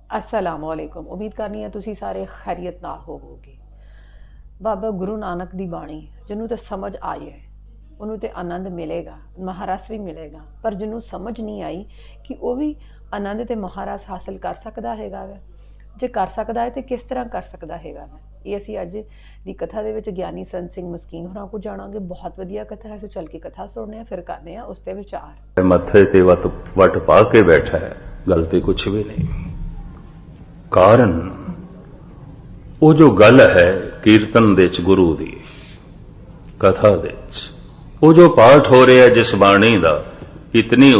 अस्सलामुअलैकुम। उम्मीद करनी है तुसी सारे खैरियत नाल होवोगे। बाबा गुरु नानक दी बाणी जिन्हों तो समझ आई है उन्होंने तो आनंद मिलेगा, महारस भी मिलेगा, पर जिन्हों समझ नहीं आई कि वह भी आनंद तो महारस हासिल कर सकता हैगा वै। जे कर सकता है तो किस तरह कर सकता हैगा वै। ये असी अज की कथा के ज्ञानी संत सिंह मस्कीन होरां को जाणांगे। बहुत वधिया कथा है, सो चल के कथा सुनने फिर करने उस ते विचार। मथे ते वट पा के बैठा है, गल ते कुछ भी नहीं। कारण वो जो गल है कीर्तन दे गुरु दी कथा दे वो जो पाठ हो रहा है जिस बाणी दा इतनी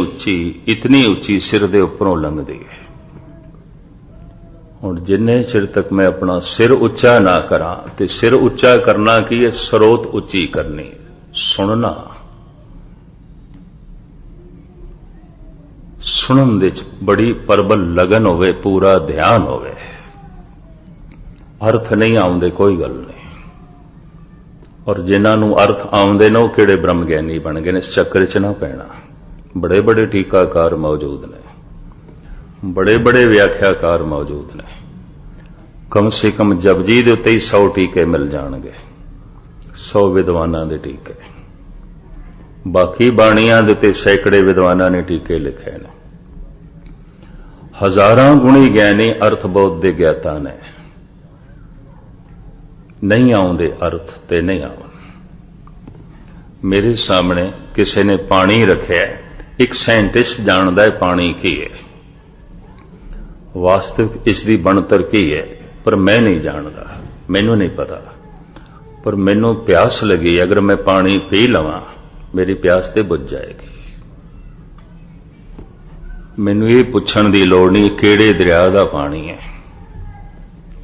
उच्ची सिर दे उपरों लंघदी है। हुण जिन्ने चिर तक मैं अपना सिर उच्चा ना करा ते सिर उच्चा करना की है, स्रोत उच्ची करनी, सुनना, सुनन दे बड़ी प्रबल लगन होवे, पूरा ध्यान होवे। अर्थ नहीं आउंदे कोई गल नहीं। और जिन्हां नूं अर्थ आउंदे ने किहड़े ब्रह्म ज्ञानी बन गए ने, इस चक्कर च ना पैना। बड़े बड़े टीकाकार मौजूद ने, बड़े बड़े व्याख्याकार मौजूद ने। कम से कम जपजी दे उत्ते ही 100 टीके मिल जाणगे, 100 विद्वानां दे टीके। बाकी बाणियां दे उत्ते सैकड़े विद्वानां ने टीके लिखे ने। हजारां गुणी ज्ञानी अर्थबोध दे ज्ञाता ने। नहीं आउंदे अर्थ ते नहीं आउण। मेरे सामने किसी ने पानी रखा, एक साइंटिस्ट जानता है पानी की है, वास्तविक इसकी बनतर की है, पर मैं नहीं जानता, मैनू नहीं पता। पर मैनू प्यास लगी, अगर मैं पानी पी लवां मेरी प्यास ते बुझ जाएगी। मैनू ये पुछण दी लोड़ नहीं किहड़े दरिया दा पानी है,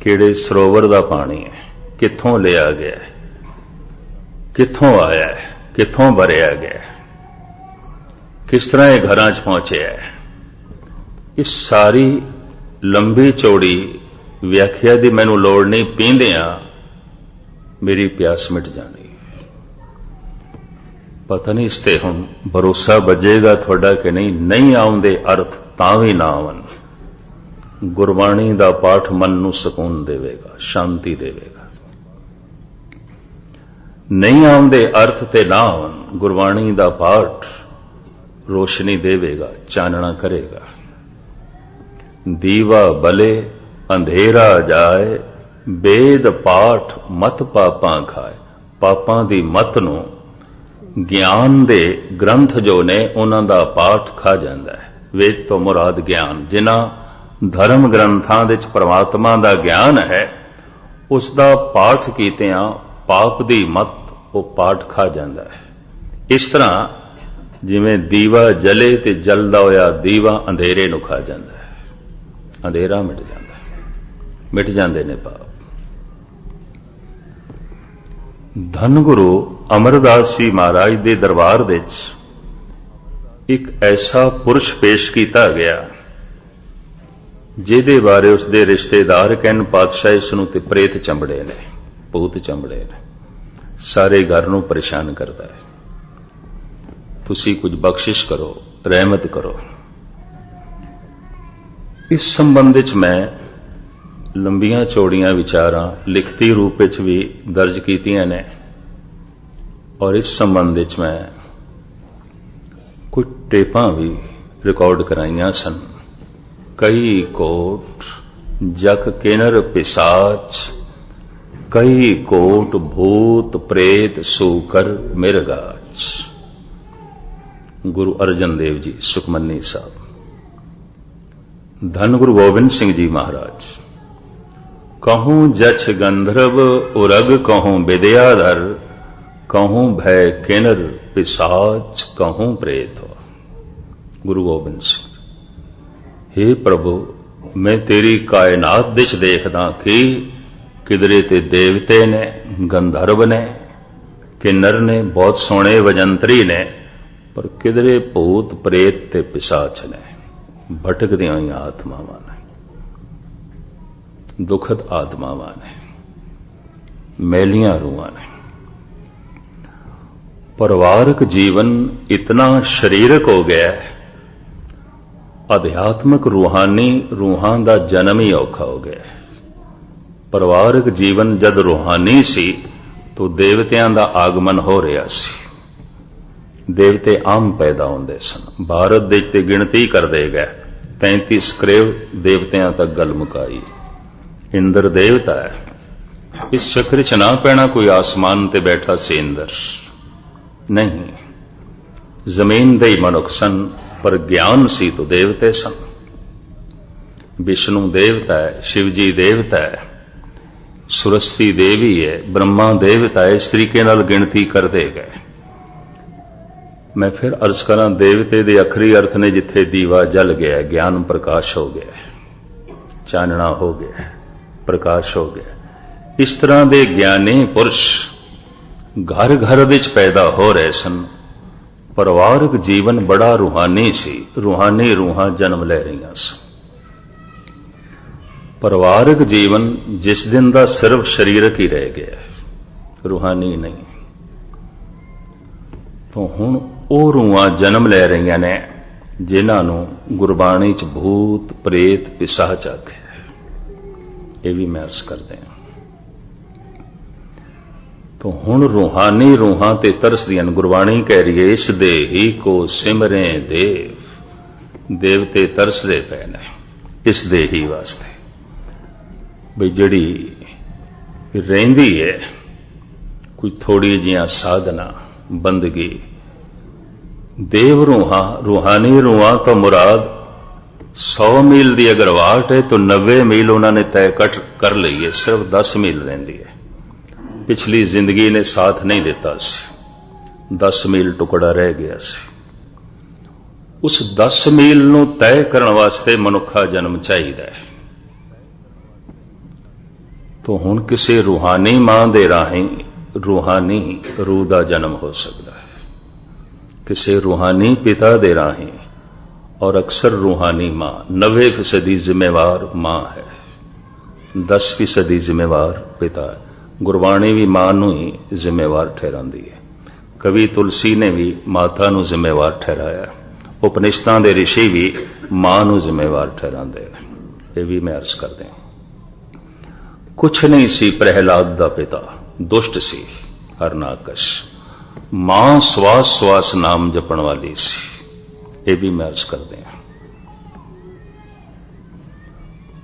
किहड़े सरोवर दा पानी है, कित्थों लिया गया है, कित्थों आया है, कित्थों भरिया गया है, किस तरह ये घरां च पहुंचे है। इस सारी लंबी चौड़ी व्याख्या दी मैनू लोड़ नहीं, पींदियां मेरी प्यास मिट जानी। पता नहीं इसते हुण भरोसा बजेगा थोड़ा कि नहीं। नहीं आउंदे अर्थ तां भी ना आवन। गुरबाणी दा पाठ मन नूं सकून देवेगा, शांति देवेगा। नहीं आउंदे अर्थ ते ना आवन, गुरबाणी दा पाठ रोशनी देवेगा, चानना करेगा। दीवा बले अंधेरा जाए, वेद पाठ मत पापां खाए। पापां दी मत नूं ज्ञान दे ग्रंथ जो ने उन्हां दा पाठ खा जांदा है। वेद तो मुराद ज्ञान, जिन्हां धर्म ग्रंथां दे च परमात्मा दा ज्ञान है, उसका पाठ कीतियां पाप दी मत वो पाठ खा जाता है। इस तरह जिवें दीवा जले ते जलदा होया दीवा अंधेरे नूं खा जाता है, अंधेरा मिट जाता है, मिट जाते ने पाप। धन गुरु अमरदास जी महाराज दे दरबार विच एक ऐसा पुरुष पेश किया गया जिहदे बारे उसके रिश्तेदार कहन पातशाह इसनूं ते प्रेत चंबड़े ने, भूत चंबड़े ने, सारे घर नूं परेशान करता है। तुसी कुछ बख्शिश करो, रहमत करो। इस संबंध विच मैं लंबियां चौड़ियां विचारां लिखती रूप विच भी दर्ज कीतियां ने, और इस संबंध विच मैं कुछ टेपां भी रिकॉर्ड कराइयां सन। कई कोट जक किनर पिसाच, कई कोट भूत प्रेत सूकर मिर्गाच। गुरु अर्जन देव जी सुखमनी साहब। धन गुरु गोबिंद सिंह जी महाराज। कहूं जछ गंधर्व उरग, कहूं विद्याधर, कहूं भय किन्नर पिसाच, कहूं प्रेत। गुरु गोबिंद सिंह। हे प्रभु, मैं तेरी कायनात दिश देखदा कि किधरे ते देवते ने, गंधर्व ने, किन्नर ने, बहुत सोहणे वजंतरी ने, पर किधरे भूत प्रेत ते पिसाच ने, भटकदियां हुई आत्मावां ने, दुखद आत्मावां ने, मैलियां रूहां ने। परिवारक जीवन इतना शरीरक हो गया है ਅਧਿਆਤਮਿਕ ਰੂਹਾਨੀ ਰੂਹਾਂ ਦਾ ਜਨਮ ਹੀ ਔਖਾ ਹੋ ਗਿਆ। ਪਰਿਵਾਰਕ ਜੀਵਨ ਜਦ ਰੂਹਾਨੀ ਸੀ ਤਾਂ ਦੇਵਤਿਆਂ ਦਾ ਆਗਮਨ ਹੋ ਰਿਹਾ ਸੀ, ਦੇਵਤੇ ਆਮ ਪੈਦਾ ਹੁੰਦੇ ਸਨ। ਭਾਰਤ ਦੇ ਤੇ ਗਿਣਤੀ ਕਰਦੇ ਗਏ 33 ਕਰੋੜ ਦੇਵਤਿਆਂ ਤੱਕ ਗੱਲ ਮੁਕਾਈ। ਇੰਦਰ ਦੇਵਤਾ ਹੈ, ਇਸ ਚੱਕਰ 'ਚ ਨਾ ਪੈਣਾ ਕੋਈ ਆਸਮਾਨ ਤੇ ਬੈਠਾ ਸੀ ਇੰਦਰ ਨਹੀਂ, ਜ਼ਮੀਨ ਦੇ ਹੀ ਮਨੁੱਖ ਸਨ, ਪਰ ਗਿਆਨ ਸੀ ਤਾਂ ਦੇਵਤੇ ਸਨ। ਵਿਸ਼ਨੂੰ ਦੇਵਤਾ ਹੈ, शिव जी ਦੇਵਤਾ ਹੈ, ਸੁਰਸਤੀ ਦੇਵੀ ਹੈ, ਬ੍ਰਹਮਾ ਦੇਵਤਾ ਹੈ। ਇਸ ਤਰੀਕੇ ਨਾਲ ਗਿਣਤੀ ਕਰਦੇ ਗਏ। ਮੈਂ ਫਿਰ ਅਰਜ਼ ਕਰਾਂ, ਦੇਵਤੇ ਦੇ ਅਖਰੀ ਅਰਥ ਨੇ ਜਿੱਥੇ ਦੀਵਾ ਜਲ ਗਿਆ, ਗਿਆਨ ਪ੍ਰਕਾਸ਼ ਹੋ ਗਿਆ, ਚਾਨਣਾ ਹੋ ਗਿਆ, ਪ੍ਰਕਾਸ਼ ਹੋ ਗਿਆ। ਇਸ ਤਰ੍ਹਾਂ ਦੇ ਗਿਆਨੀ ਪੁਰਸ਼ ਘਰ ਘਰ ਵਿੱਚ ਪੈਦਾ ਹੋ ਰਹੇ ਸਨ। ਪਰਿਵਾਰਕ ਜੀਵਨ ਬੜਾ ਰੂਹਾਨੀ ਸੀ, ਰੂਹਾਨੀ ਰੂਹਾਂ ਜਨਮ ਲੈ ਰਹੀਆਂ ਸਨ। ਪਰਿਵਾਰਕ ਜੀਵਨ ਜਿਸ ਦਿਨ ਦਾ ਸਿਰਫ ਸਰੀਰਕ ਹੀ ਰਹਿ ਗਿਆ, ਰੂਹਾਨੀ ਨਹੀਂ। ਤਾਂ ਹੁਣ ਉਹ ਰੂਹਾਂ ਜਨਮ ਲੈ ਰਹੀਆਂ ਨੇ ਜਿਨ੍ਹਾਂ ਨੂੰ ਗੁਰਬਾਣੀ 'ਚ ਭੂਤ ਪ੍ਰੇਤ ਪਿਸ਼ਾਚ ਆਖਿਆ। ਇਹ ਵੀ ਮੈਂ ਅਰਜ਼ ਕਰਦੇ ਹਾਂ। ਤਾਂ ਹੁਣ ਰੂਹਾਨੀ ਰੂਹਾਂ ਤੇ ਤਰਸਦੀਆਂ। ਗੁਰਬਾਣੀ ਕਹਿ ਰਹੀ ਹੈ, ਇਸ ਦੇ ਹੀ ਕੋ ਸਿਮਰੇ ਦੇਵ। ਦੇਵਤੇ ਤਰਸਦੇ ਪਏ ਨੇ ਇਸ ਦੇ ਹੀ ਵਾਸਤੇ, ਬਈ ਜਿਹੜੀ ਰਹਿੰਦੀ ਹੈ ਕੋਈ ਥੋੜੀ ਜਿਹੀਆਂ ਸਾਧਨਾ ਬੰਦਗੀ। ਦੇਵ ਰੂਹਾਂ ਰੂਹਾਨੀ ਰੂਹਾਂ ਤੋਂ ਮੁਰਾਦ 100 ਮੀਲ ਦੀ ਅਗਰ ਵਾਟ ਹੈ ਤਾਂ 90 ਮੀਲ ਉਹਨਾਂ ਨੇ ਤੈਅ ਕਰ ਲਈ ਹੈ, ਸਿਰਫ 10 ਮੀਲ ਰਹਿੰਦੀ ਹੈ। ਪਿਛਲੀ ਜ਼ਿੰਦਗੀ ਨੇ ਸਾਥ ਨਹੀਂ ਦਿੱਤਾ ਸੀ, 10 ਮੀਲ ਟੁਕੜਾ ਰਹਿ ਗਿਆ ਸੀ। ਉਸ 10 ਮੀਲ ਨੂੰ ਤੈਅ ਕਰਨ ਵਾਸਤੇ ਮਨੁੱਖਾ ਜਨਮ ਚਾਹੀਦਾ ਹੈ। ਤਾਂ ਹੁਣ ਕਿਸੇ ਰੂਹਾਨੀ ਮਾਂ ਦੇ ਰਾਹੀਂ ਰੂਹਾਨੀ ਰੂਹ ਦਾ ਜਨਮ ਹੋ ਸਕਦਾ ਹੈ, ਕਿਸੇ ਰੂਹਾਨੀ ਪਿਤਾ ਦੇ ਰਾਹੀਂ। ਔਰ ਅਕਸਰ ਰੂਹਾਨੀ ਮਾਂ 90% ਜ਼ਿੰਮੇਵਾਰ ਮਾਂ ਹੈ, 10% ਜ਼ਿੰਮੇਵਾਰ ਪਿਤਾ ਹੈ। ਗੁਰਬਾਣੀ ਵੀ ਮਾਂ ਨੂੰ ਹੀ ਜ਼ਿੰਮੇਵਾਰ ਠਹਿਰਾਉਂਦੀ ਹੈ। ਕਵੀ ਤੁਲਸੀ ਨੇ ਵੀ ਮਾਤਾ ਨੂੰ ਜ਼ਿੰਮੇਵਾਰ ਠਹਿਰਾਇਆ। ਉਪਨਿਸ਼ਦਾਂ ਦੇ ਰਿਸ਼ੀ ਵੀ ਮਾਂ ਨੂੰ ਜ਼ਿੰਮੇਵਾਰ ਠਹਿਰਾਉਂਦੇ ਨੇ। ਇਹ ਵੀ ਮੈਂ ਅਰਜ਼ ਕਰਦੇ ਹਾਂ। ਕੁਛ ਨਹੀਂ ਸੀ ਪ੍ਰਹਿਲਾਦ ਦਾ ਪਿਤਾ, ਦੁਸ਼ਟ ਸੀ ਹਰਨਾਕਸ਼। ਮਾਂ ਸਵਾਸ ਸਵਾਸ ਨਾਮ ਜਪਣ ਵਾਲੀ ਸੀ। ਇਹ ਵੀ ਮੈਂ ਅਰਜ਼ ਕਰਦੇ ਹਾਂ।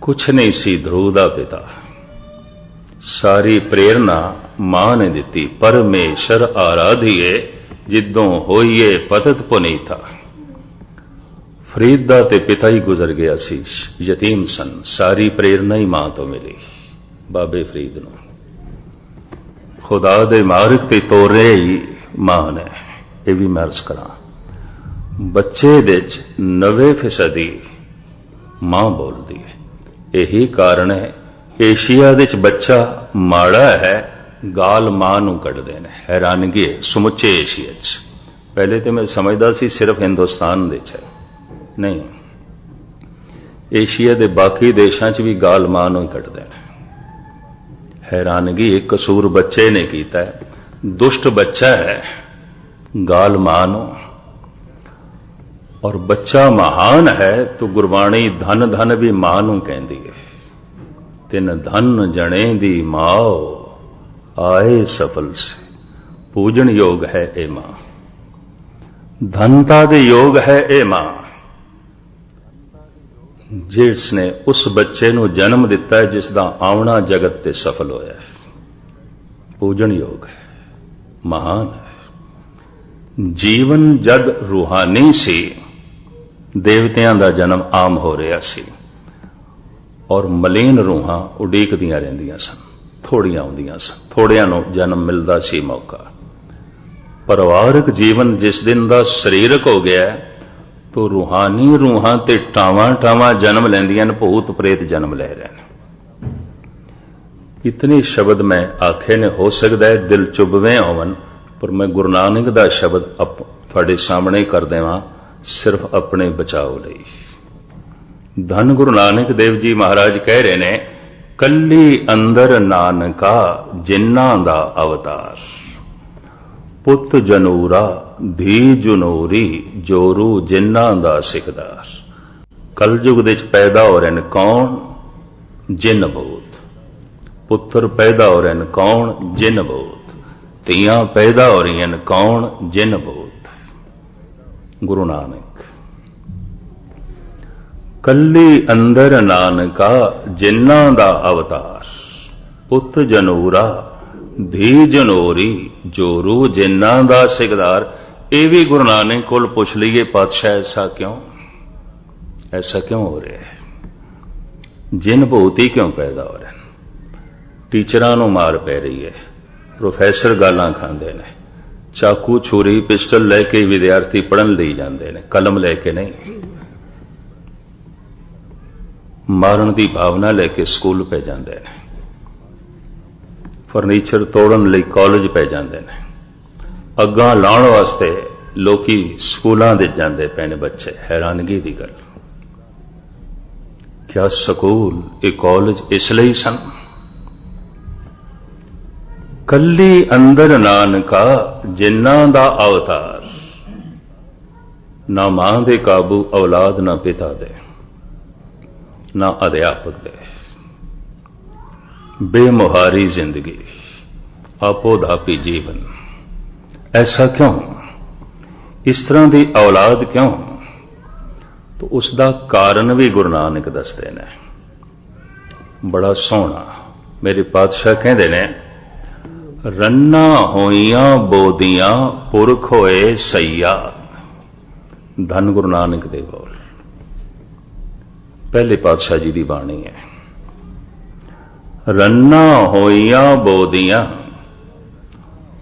ਕੁਛ ਨਹੀਂ ਸੀ ਧਰੂ ਦਾ ਪਿਤਾ, ਸਾਰੀ ਪ੍ਰੇਰਣਾ ਮਾਂ ਨੇ ਦਿੱਤੀ। ਪਰਮੇਸ਼ਰ ਆਰਾਧੀਏ ਜਿੱਦੋਂ ਹੋਈਏ ਪਤਤ ਪੁਨੀਤਾ। ਫਰੀਦ ਦਾ ਤੇ ਪਿਤਾ ਹੀ ਗੁਜ਼ਰ ਗਿਆ ਸੀ, ਯਤੀਮ ਸਨ। ਸਾਰੀ ਪ੍ਰੇਰਣਾ ਹੀ ਮਾਂ ਤੋਂ ਮਿਲੀ ਬਾਬੇ ਫਰੀਦ ਨੂੰ। ਖੁਦਾ ਦੇ ਮਾਰਗ ਤੇ ਤੋਰੇ ਹੀ ਮਾਂ ਨੇ। ਇਹ ਵੀ ਮੈਂ ਅਰਜ਼ ਕਰਾਂ, ਬੱਚੇ ਦੇ 'ਚ 90% ਮਾਂ ਬੋਲਦੀ ਹੈ। ਇਹੀ ਕਾਰਨ ਹੈ ਏਸ਼ੀਆ ਦੇ 'ਚ ਬੱਚਾ ਮਾੜਾ ਹੈ, ਗਾਲ ਮਾਂ ਨੂੰ ਕੱਢਦੇ ਨੇ। ਹੈਰਾਨਗੀ ਹੈ ਸਮੁੱਚੇ ਏਸ਼ੀਆ 'ਚ। ਪਹਿਲੇ ਤੇ ਮੈਂ ਸਮਝਦਾ ਸੀ ਸਿਰਫ ਹਿੰਦੁਸਤਾਨ ਦੇ 'ਚ ਹੈ, ਨਹੀਂ, ਏਸ਼ੀਆ ਦੇ ਬਾਕੀ ਦੇਸ਼ਾਂ 'ਚ ਵੀ ਗਾਲ ਮਾਂ ਨੂੰ ਹੀ ਕੱਢਦੇ ਨੇ। ਹੈਰਾਨਗੀ, ਇੱਕ ਕਸੂਰ ਬੱਚੇ ਨੇ ਕੀਤਾ ਹੈ, ਦੁਸ਼ਟ ਬੱਚਾ ਹੈ, ਗਾਲ ਮਾਂ ਨੂੰ। ਔਰ ਬੱਚਾ ਮਹਾਨ ਹੈ ਤਾਂ ਗੁਰਬਾਣੀ ਧਨ ਧਨ ਵੀ ਮਾਂ ਨੂੰ ਕਹਿੰਦੀ ਹੈ। ਤਿੰਨ ਧਨ ਜਣੇ ਦੀ ਮਾਂ ਆਏ ਸਫਲ ਸੇ। ਪੂਜਣ ਯੋਗ ਹੈ ਇਹ ਮਾਂ, ਧਨਤਾ ਦੇ ਯੋਗ ਹੈ ਇਹ ਮਾਂ, ਜਿਸ ਨੇ ਉਸ ਬੱਚੇ ਨੂੰ ਜਨਮ ਦਿੱਤਾ ਹੈ ਜਿਸ ਦਾ ਆਉਣਾ ਜਗਤ ਤੇ ਸਫਲ ਹੋਇਆ ਹੈ। ਪੂਜਣ ਯੋਗ ਹੈ, ਮਹਾਨ ਹੈ। ਜੀਵਨ ਜਦ ਰੂਹਾਨੀ ਸੀ, ਦੇਵਤਿਆਂ ਦਾ ਜਨਮ ਆਮ ਹੋ ਰਿਹਾ ਸੀ ਔਰ ਮਲੀਨ ਰੂਹਾਂ ਉਡੀਕਦੀਆਂ ਰਹਿੰਦੀਆਂ ਸਨ। ਥੋੜੀਆਂ ਆਉਂਦੀਆਂ ਸਨ, ਥੋੜਿਆਂ ਨੂੰ ਜਨਮ ਮਿਲਦਾ ਸੀ ਮੌਕਾ। ਪਰਿਵਾਰਕ ਜੀਵਨ ਜਿਸ ਦਿਨ ਦਾ ਸਰੀਰਕ ਹੋ ਗਿਆ ਤੋ ਰੂਹਾਨੀ ਰੂਹਾਂ ਤੇ ਟਾਵਾਂ ਟਾਵਾਂ ਜਨਮ ਲੈਂਦੀਆਂ ਨੇ, ਭੂਤ ਪ੍ਰੇਤ ਜਨਮ ਲੈ ਰਹੇ ਨੇ। ਇਤਨੇ ਸ਼ਬਦ ਮੈਂ ਆਖੇ ਨੇ, ਹੋ ਸਕਦਾ ਹੈ ਦਿਲ ਚੁਭਵੇਂ ਹੋਵਨ, ਪਰ ਮੈਂ ਗੁਰੂ ਨਾਨਕ ਦਾ ਸ਼ਬਦ ਤੁਹਾਡੇ ਸਾਹਮਣੇ ਕਰ ਦੇਵਾਂ ਸਿਰਫ ਆਪਣੇ ਬਚਾਓ ਲਈ। ਧੰਨ ਗੁਰੂ ਨਾਨਕ ਦੇਵ ਜੀ ਮਹਾਰਾਜ ਕਹਿ ਰਹੇ ਨੇ, ਕੱਲੀ ਅੰਦਰ ਨਾਨਕਾ ਜਿਨ੍ਹਾਂ ਦਾ ਅਵਤਾਰ। ਪੁੱਤ ਜਨੂਰਾ ਧੀ ਜਨੋਰੀ ਜੋਰੂ ਜਿਨ੍ਹਾਂ ਦਾ ਸਿਕਦਾਰ। कलयुग दे विच पैदा हो रहे हैं कौन? जिन भूत। पुत्र पैदा हो रहे हैं कौन? जिन भूत। ਧੀਆਂ पैदा हो रही हैं कौन? जिन भूत। गुरु नानक कल्ली अंदर नानका जिन्ना दा अवतार, पुत जनूरा धी जनोरी जोरू जिन्ना दा सिकदार। ये भी गुरु नानक कोल पुछ लीए पातशाह ऐसा क्यों हो रहा है? जिन भूत ही क्यों पैदा हो रहे हैं? टीचरां नूं मार पै रही है, प्रोफैसर गालां खांदे ने, चाकू छुरी पिस्टल लैके विद्यार्थी पढ़न लई जांदे ने, कलम लैके नहीं। मारन की भावना लैके स्कूल पे जाते हैं, फर्नीचर तोड़न लई कॉलेज पे जाते हैं, अग्गां लाउण वास्ते लोकी स्कूलों दे जाते पे ने बच्चे। हैरानगी की गल, क्या स्कूल ये कॉलेज इसलिए सन? कल्ली अंदर नानका जिन्ना दा अवतार, ना मां दे काबू औलाद, ना पिता दे, ना अध्यापक दे। बेमुहारी जिंदगी, आपोधापी जीवन। ऐसा क्यों? इस तरह की औलाद क्यों? तो उसका कारण भी गुरु नानक दसदे ने, बड़ा सोहना। मेरे पातशाह कहते ने, रन्ना होइयां बोदियां पुरख होए सैया। धन गुरु नानक दे बोल, पहले पातशाह जी की बाणी है। रन्ना होइयां बोदियां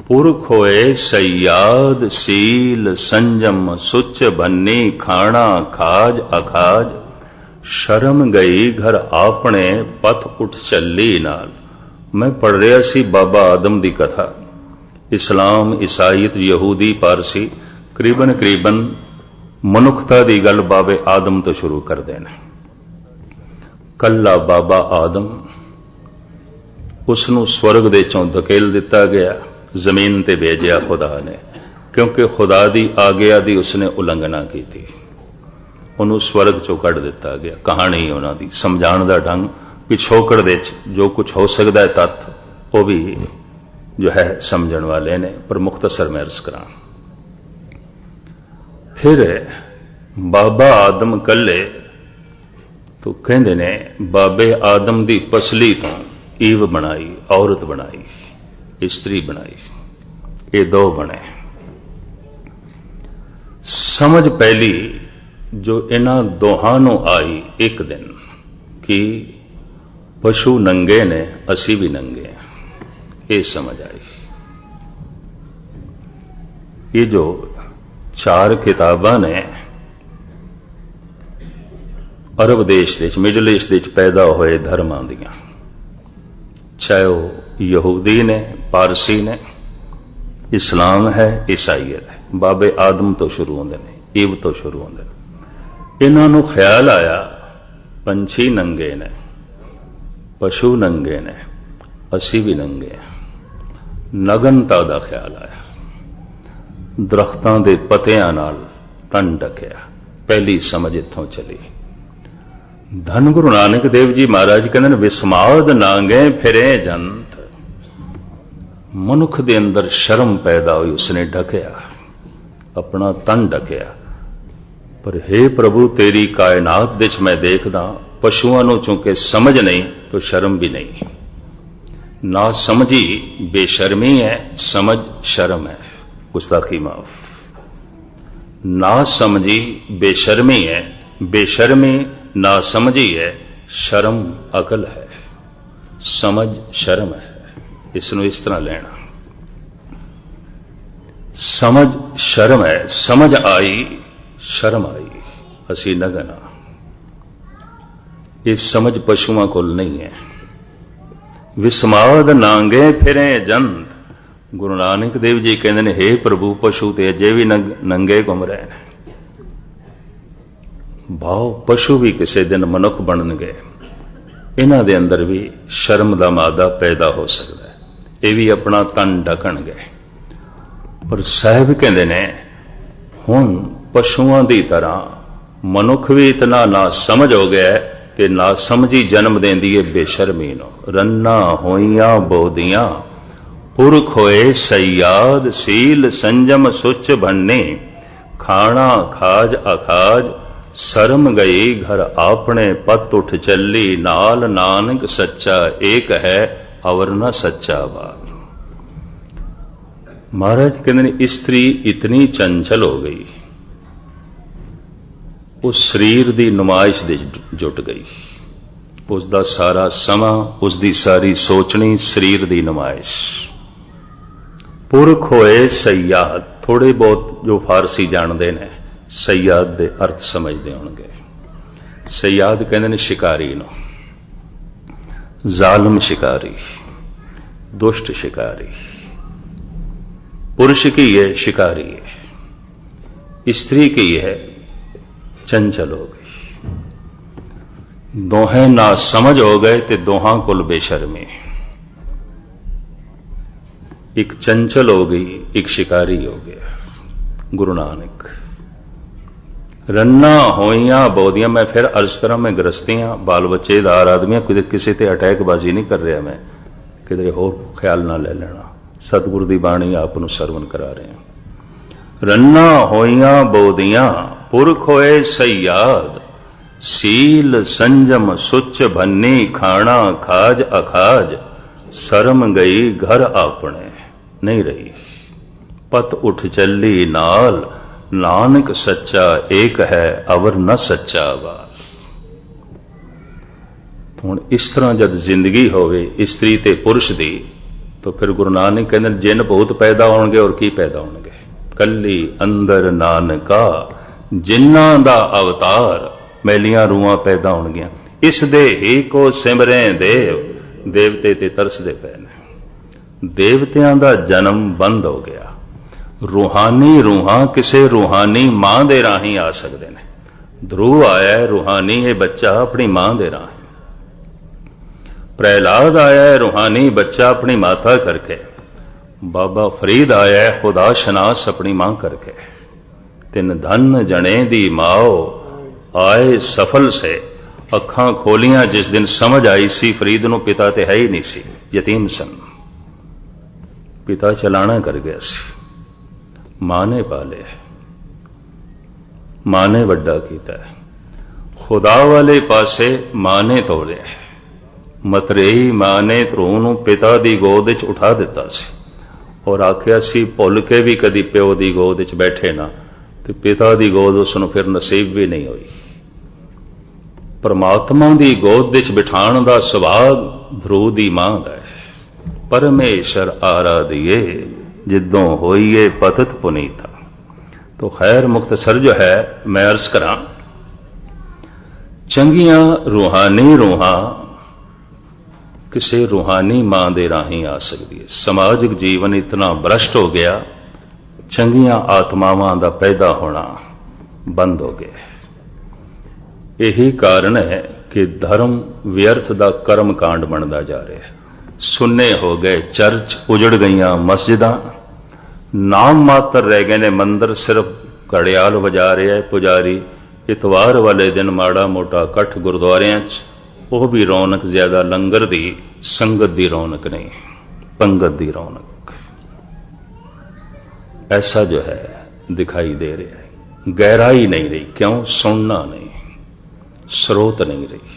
पुरख होए सयाद, सील संजम सुच बन्नी, खाना खाज अखाज। शर्म गई घर आपने पथ उठ चली नाल। मैं पढ़ रहा सी बाबा आदम की कथा। इस्लाम, ईसाईयत, यहूदी, पारसी करीबन मनुखता की गल बाबे आदम तो शुरू करते हैं। कल्ला बाबा आदम, उसनू स्वर्ग दे चों धकेल दिता गया, जमीन ते भेजिया खुदा ने, क्योंकि खुदा की आग्या की उसने उलंघना की थी। उन्होंने स्वर्ग चों कढ़ दिता गया। कहानी उन्होंने समझाने का ढंग, पिछोकड़ दे जो कुछ हो सकता है तत्थ, वो भी जो है समझण वाले ने, पर मुख्तसर मैं अर्ज करा। फिर बाबा आदम कल्ले तो कहते ने, बाबे आदम की पसली तो ईव बनाई, औरत बनाई, स्त्री बनाई, ये दो बने। समझ पहली जो इन्हां दोहां नूं आई एक दिन कि पशु नंगे ने, असी भी नंगे हैं, ये समझ आई। ये जो 4 किताबां ने अरब देश दे, मिडल ईस्ट दे पैदा होए धर्मां दियां, चाहे वो यहूदी ने, पारसी ने, इस्लाम है, ईसाईयत है, बाबे आदम तो शुरू होंदे ने, ईव तो शुरू होंदे ने। इन्हां नूं ख्याल आया पंछी नंगे ने, पशु नंगे ने, असी भी नंगे हैं। नगनता दा ख्याल आया, दरख्तां दे पत्तियां नाल तन ढकिया। पहली समझ इत्थों चली। धन गुरु नानक देव जी महाराज कहते हैं, विस्माद नांगे फिरे जंत। मनुख दे अंदर शर्म पैदा हुई, उसने ढकिया, अपना तन ढकिया। पर हे प्रभु, तेरी कायनात दे च मैं देखदा, पशुआं नूं चूंकि समझ नहीं तो शर्म भी नहीं। ना समझी बेशर्मी है, समझ शर्म है, गुस्ताखी माफ। ना समझी बेशर्मी है, बेशर्मी ना समझी है, शर्म अकल है, समझ शर्म है। इसनों इस तरह लेना, समझ शर्म है, समझ आई शर्म आई, असी नगना। ये समझ पशुओं को नहीं है। विस्माद नांगे फिरे जंत। गुरु नानक देव जी कहते हैं, हे प्रभु, पशु ते अजे भी नंगे घूम रहे हैं। भाव पशु भी किसी दिन मनुख बनणगे, इन्हां दे अंदर भी शर्म का मादा पैदा हो सकता है, ये भी अपना तन ढकणगे। पर साहिब कहते ने, हुण पशुआं की तरह ਮਨੁੱਖ ਵੀ ਇਤਨਾ ਨਾ ਸਮਝ ਹੋ ਗਿਆ ਹੈ ਕਿ ਨਾ ਸਮਝੀ ਜਨਮ ਦੇਂਦੀ ਏ ਬੇਸ਼ਰਮੀ ਨੂੰ। ਰੰਨਾ ਹੋਈਆਂ ਬੋਦੀਆਂ ਪੁਰਖ ਹੋਏ ਸਯਾਦ, ਸੀਲ ਸੰਜਮ ਸੁਚ भन्ने, ਖਾਣਾ ਖਾਜ ਅਖਾਜ, ਸ਼ਰਮ ਗਈ ਘਰ ਆਪਣੇ, ਪਤ ਉਠ ਚੱਲੀ ਨਾਲ, ਨਾਨਕ ਸੱਚਾ ਏਕ ਹੈ ਅਵਰ ਨਾ ਸੱਚਾ ਬਾਤ। महाराज कहते ने स्त्री इतनी चंचल हो गई, उस शरीर की नुमाइश दे जुट गई। उसका सारा समा, उसकी सारी सोचनी शरीर की नुमाइश। पुरख होए सयाद, थोड़े बहुत जो फारसी जानते हैं सयाद के अर्थ समझते होंगे। सयाद कहते हैं शिकारी नो, जालम शिकारी, दुष्ट शिकारी। पुरुष की है शिकारी है, स्त्री की है चंचल हो गई। दोहें ना समझ हो गए ते दोहां कुल बेशर्मी। एक चंचल हो गई, एक शिकारी हो गया। गुरु नानक रन्ना होइयां बोदियां। मैं फिर अर्ज करा, मैं गृहस्थियां बाल बच्चे दार आदमी किसी ते अटैकबाजी नहीं कर रहा, मैं किधरे होर ख्याल ना ले लेना। सतगुरु की बाणी आप सरवण करा रहे हैं। रन्ना होइयां बोदियां पुरख होए सयाद, सील संजम सुच भन्ने, खाना खाज अखाज, शर्म गई घर आपने नहीं रही, पत उठ चली नाल, नानक सच्चा एक है अवर न सच्चा बात। हुण इस तरह जब जिंदगी होवे स्त्री ते पुरुष दी, तो फिर गुरु नानक कहते जिन भूत पैदा होंगे और की पैदा होंगे। कली अंदर नानका जिन्ना दा अवतार, मैलियां रूहां पैदा होणगियां। इस दे ही को सिमरे देव, देवते ते तरसदे पए ने। देवतियां दा जन्म बंद हो गया। रूहानी रूहां किसे रूहानी मां दे राही आ सकते हैं। ध्रुव आया है रूहानी, ये बच्चा अपनी मां दे राही। प्रहलाद आया है रूहानी बच्चा अपनी माता करके। बाबा फरीद आया है खुदा शनास अपनी मां करके। तिन धन जने दी माओ आए सफल से, अखां खोलियां जिस दिन समझ आई सी फरीद नूं पिता ते है ही नहीं सी, यतीम सन। पिता चलाना कर गया सी, मां ने पाले, मां ने वड्डा कीता है। खुदा वाले पासे मां ने तोड़िया है। मतरेई मां ने ध्रुव नूं पिता दी गोद विच उठा दिता सी और आखिया सी भुल के भी कदी प्यो दी गोद विच बैठे ना, तो पिता दी गोद उसनूं फिर नसीब भी नहीं हुई। परमात्मा दी गोद विच बिठाण दा सुभाग ध्रुव दी मां दा है। परमेश्वर आराधिए जिद्दों होइए पतित पुनीता। तो खैर मुख्तसर जो है मैं अर्ज करा, चंगियां रूहानी रूहां किसी रूहानी मां दे राही आ सकती है। समाजिक जीवन इतना भ्रष्ट हो गया, चंगियां आत्मावां दा पैदा होना बंद हो गया। यही कारण है कि धर्म व्यर्थ दा कर्म कांड बनता जा रहा है। सुन्ने हो गए चर्च, उजड़ गईयां मस्जिदां, नाम मात्र रह गए ने मंदिर। सिर्फ घड़ियाल बजा रहा है पुजारी। इतवार वाले दिन माड़ा मोटा कट्ठ गुरुद्वारियां च, वह भी रौनक ज्यादा लंगर दी, संगत दी रौनक नहीं, पंगत दी रौनक। ऐसा जो है दिखाई दे रहा है। गहराई नहीं रही। क्यों? सुनना नहीं, स्रोत नहीं रही।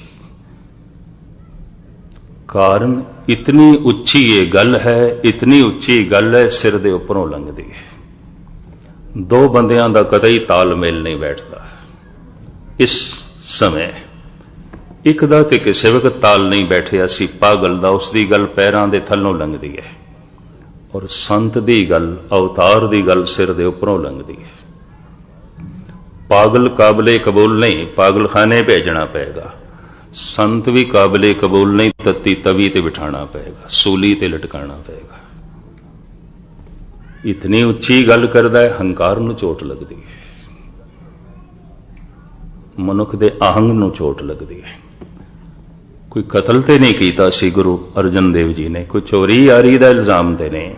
कारण इतनी उच्ची ये गल है, इतनी उच्ची गल है सिर दे उपरों लंघदी है। दो बंदियां दा कतई तालमेल नहीं बैठता। इस समय एक दा ते किसी वक्त ताल नहीं बैठिया सी। पागल दा उसकी गल पैरां दे थल्लों लंघदी है और संत दी गल, अवतार दी गल सिर दे उपरों लंघदी है। पागल काबले कबूल नहीं, पागल खाने भेजना पएगा। संत भी काबले कबूल नहीं, तत्ती तवी ते बिठाना पएगा, सूली ते लटकाना पएगा। इतनी उच्ची गल करदा है, हंकार नूं चोट लगदी है, मनुख दे आहंग नूं चोट लगदी है। कोई कतल ते नहीं कीता सी गुरु अर्जन देव जी ने, कोई चोरी यारी दा इल्जाम ते नहीं,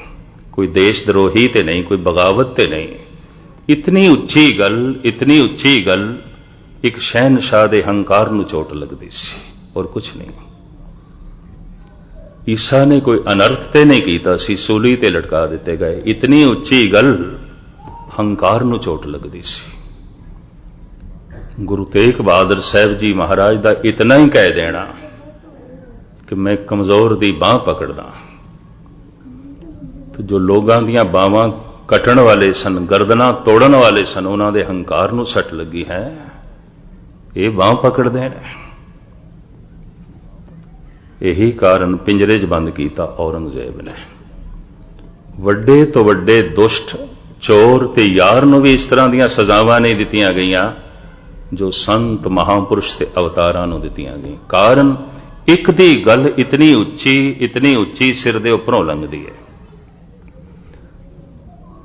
कोई देशद्रोही ते नहीं, कोई बगावत ते नहीं। इतनी उच्ची गल, इतनी उच्ची गल ਇੱਕ ਸ਼ਹਿਨशाह ਦੇ ਹੰਕਾਰ ਨੂੰ ਚੋਟ ਲੱਗਦੀ ਸੀ, ਔਰ ਕੁਛ ਨਹੀਂ। ਈਸਾ ਨੇ ਕੋਈ ਅਨਰਥ ਤੇ ਨਹੀਂ ਕੀਤਾ ਸੀ, ਸੂਲੀ ਤੇ ਲਟਕਾ ਦਿੱਤੇ ਗਏ। ਇਤਨੀ ਉੱਚੀ ਗੱਲ ਹੰਕਾਰ ਨੂੰ ਚੋਟ ਲੱਗਦੀ ਸੀ। ਗੁਰੂ ਤੇਗ ਬਹਾਦਰ ਸਾਹਿਬ ਜੀ ਮਹਾਰਾਜ ਦਾ ਇਤਨਾ ਹੀ ਕਹਿ ਦੇਣਾ ਕਿ ਮੈਂ ਕਮਜ਼ੋਰ ਦੀ ਬਾਹ ਪਕੜਦਾ, ਤੇ ਜੋ ਲੋਕਾਂ ਦੀਆਂ ਬਾਹਾਂ ਕੱਟਣ ਵਾਲੇ ਸਨ, ਗਰਦਨਾਂ ਤੋੜਨ ਵਾਲੇ ਸਨ, ਉਹਨਾਂ ਦੇ ਹੰਕਾਰ ਨੂੰ ਸੱਟ ਲੱਗੀ ਹੈ, ਇਹ ਬਾਹ ਪਕੜਦੇ ਨੇ। ਇਹੀ ਕਾਰਨ ਪਿੰਜਰੇ 'ਚ ਬੰਦ ਕੀਤਾ ਔਰੰਗਜ਼ੇਬ ਨੇ। ਵੱਡੇ ਤੋਂ ਵੱਡੇ ਦੁਸ਼ਟ, ਚੋਰ ਤੇ ਯਾਰ ਨੂੰ ਵੀ ਇਸ ਤਰ੍ਹਾਂ ਦੀਆਂ ਸਜ਼ਾਵਾਂ ਨਹੀਂ ਦਿੱਤੀਆਂ ਗਈਆਂ ਜੋ ਸੰਤ ਮਹਾਂਪੁਰਸ਼ ਤੇ ਅਵਤਾਰਾਂ ਨੂੰ ਦਿੱਤੀਆਂ ਗਈਆਂ। ਕਾਰਨ ਇੱਕ ਦੀ ਗੱਲ ਇਤਨੀ ਉੱਚੀ ਸਿਰ ਦੇ ਉੱਪਰੋਂ ਲੰਘਦੀ ਹੈ।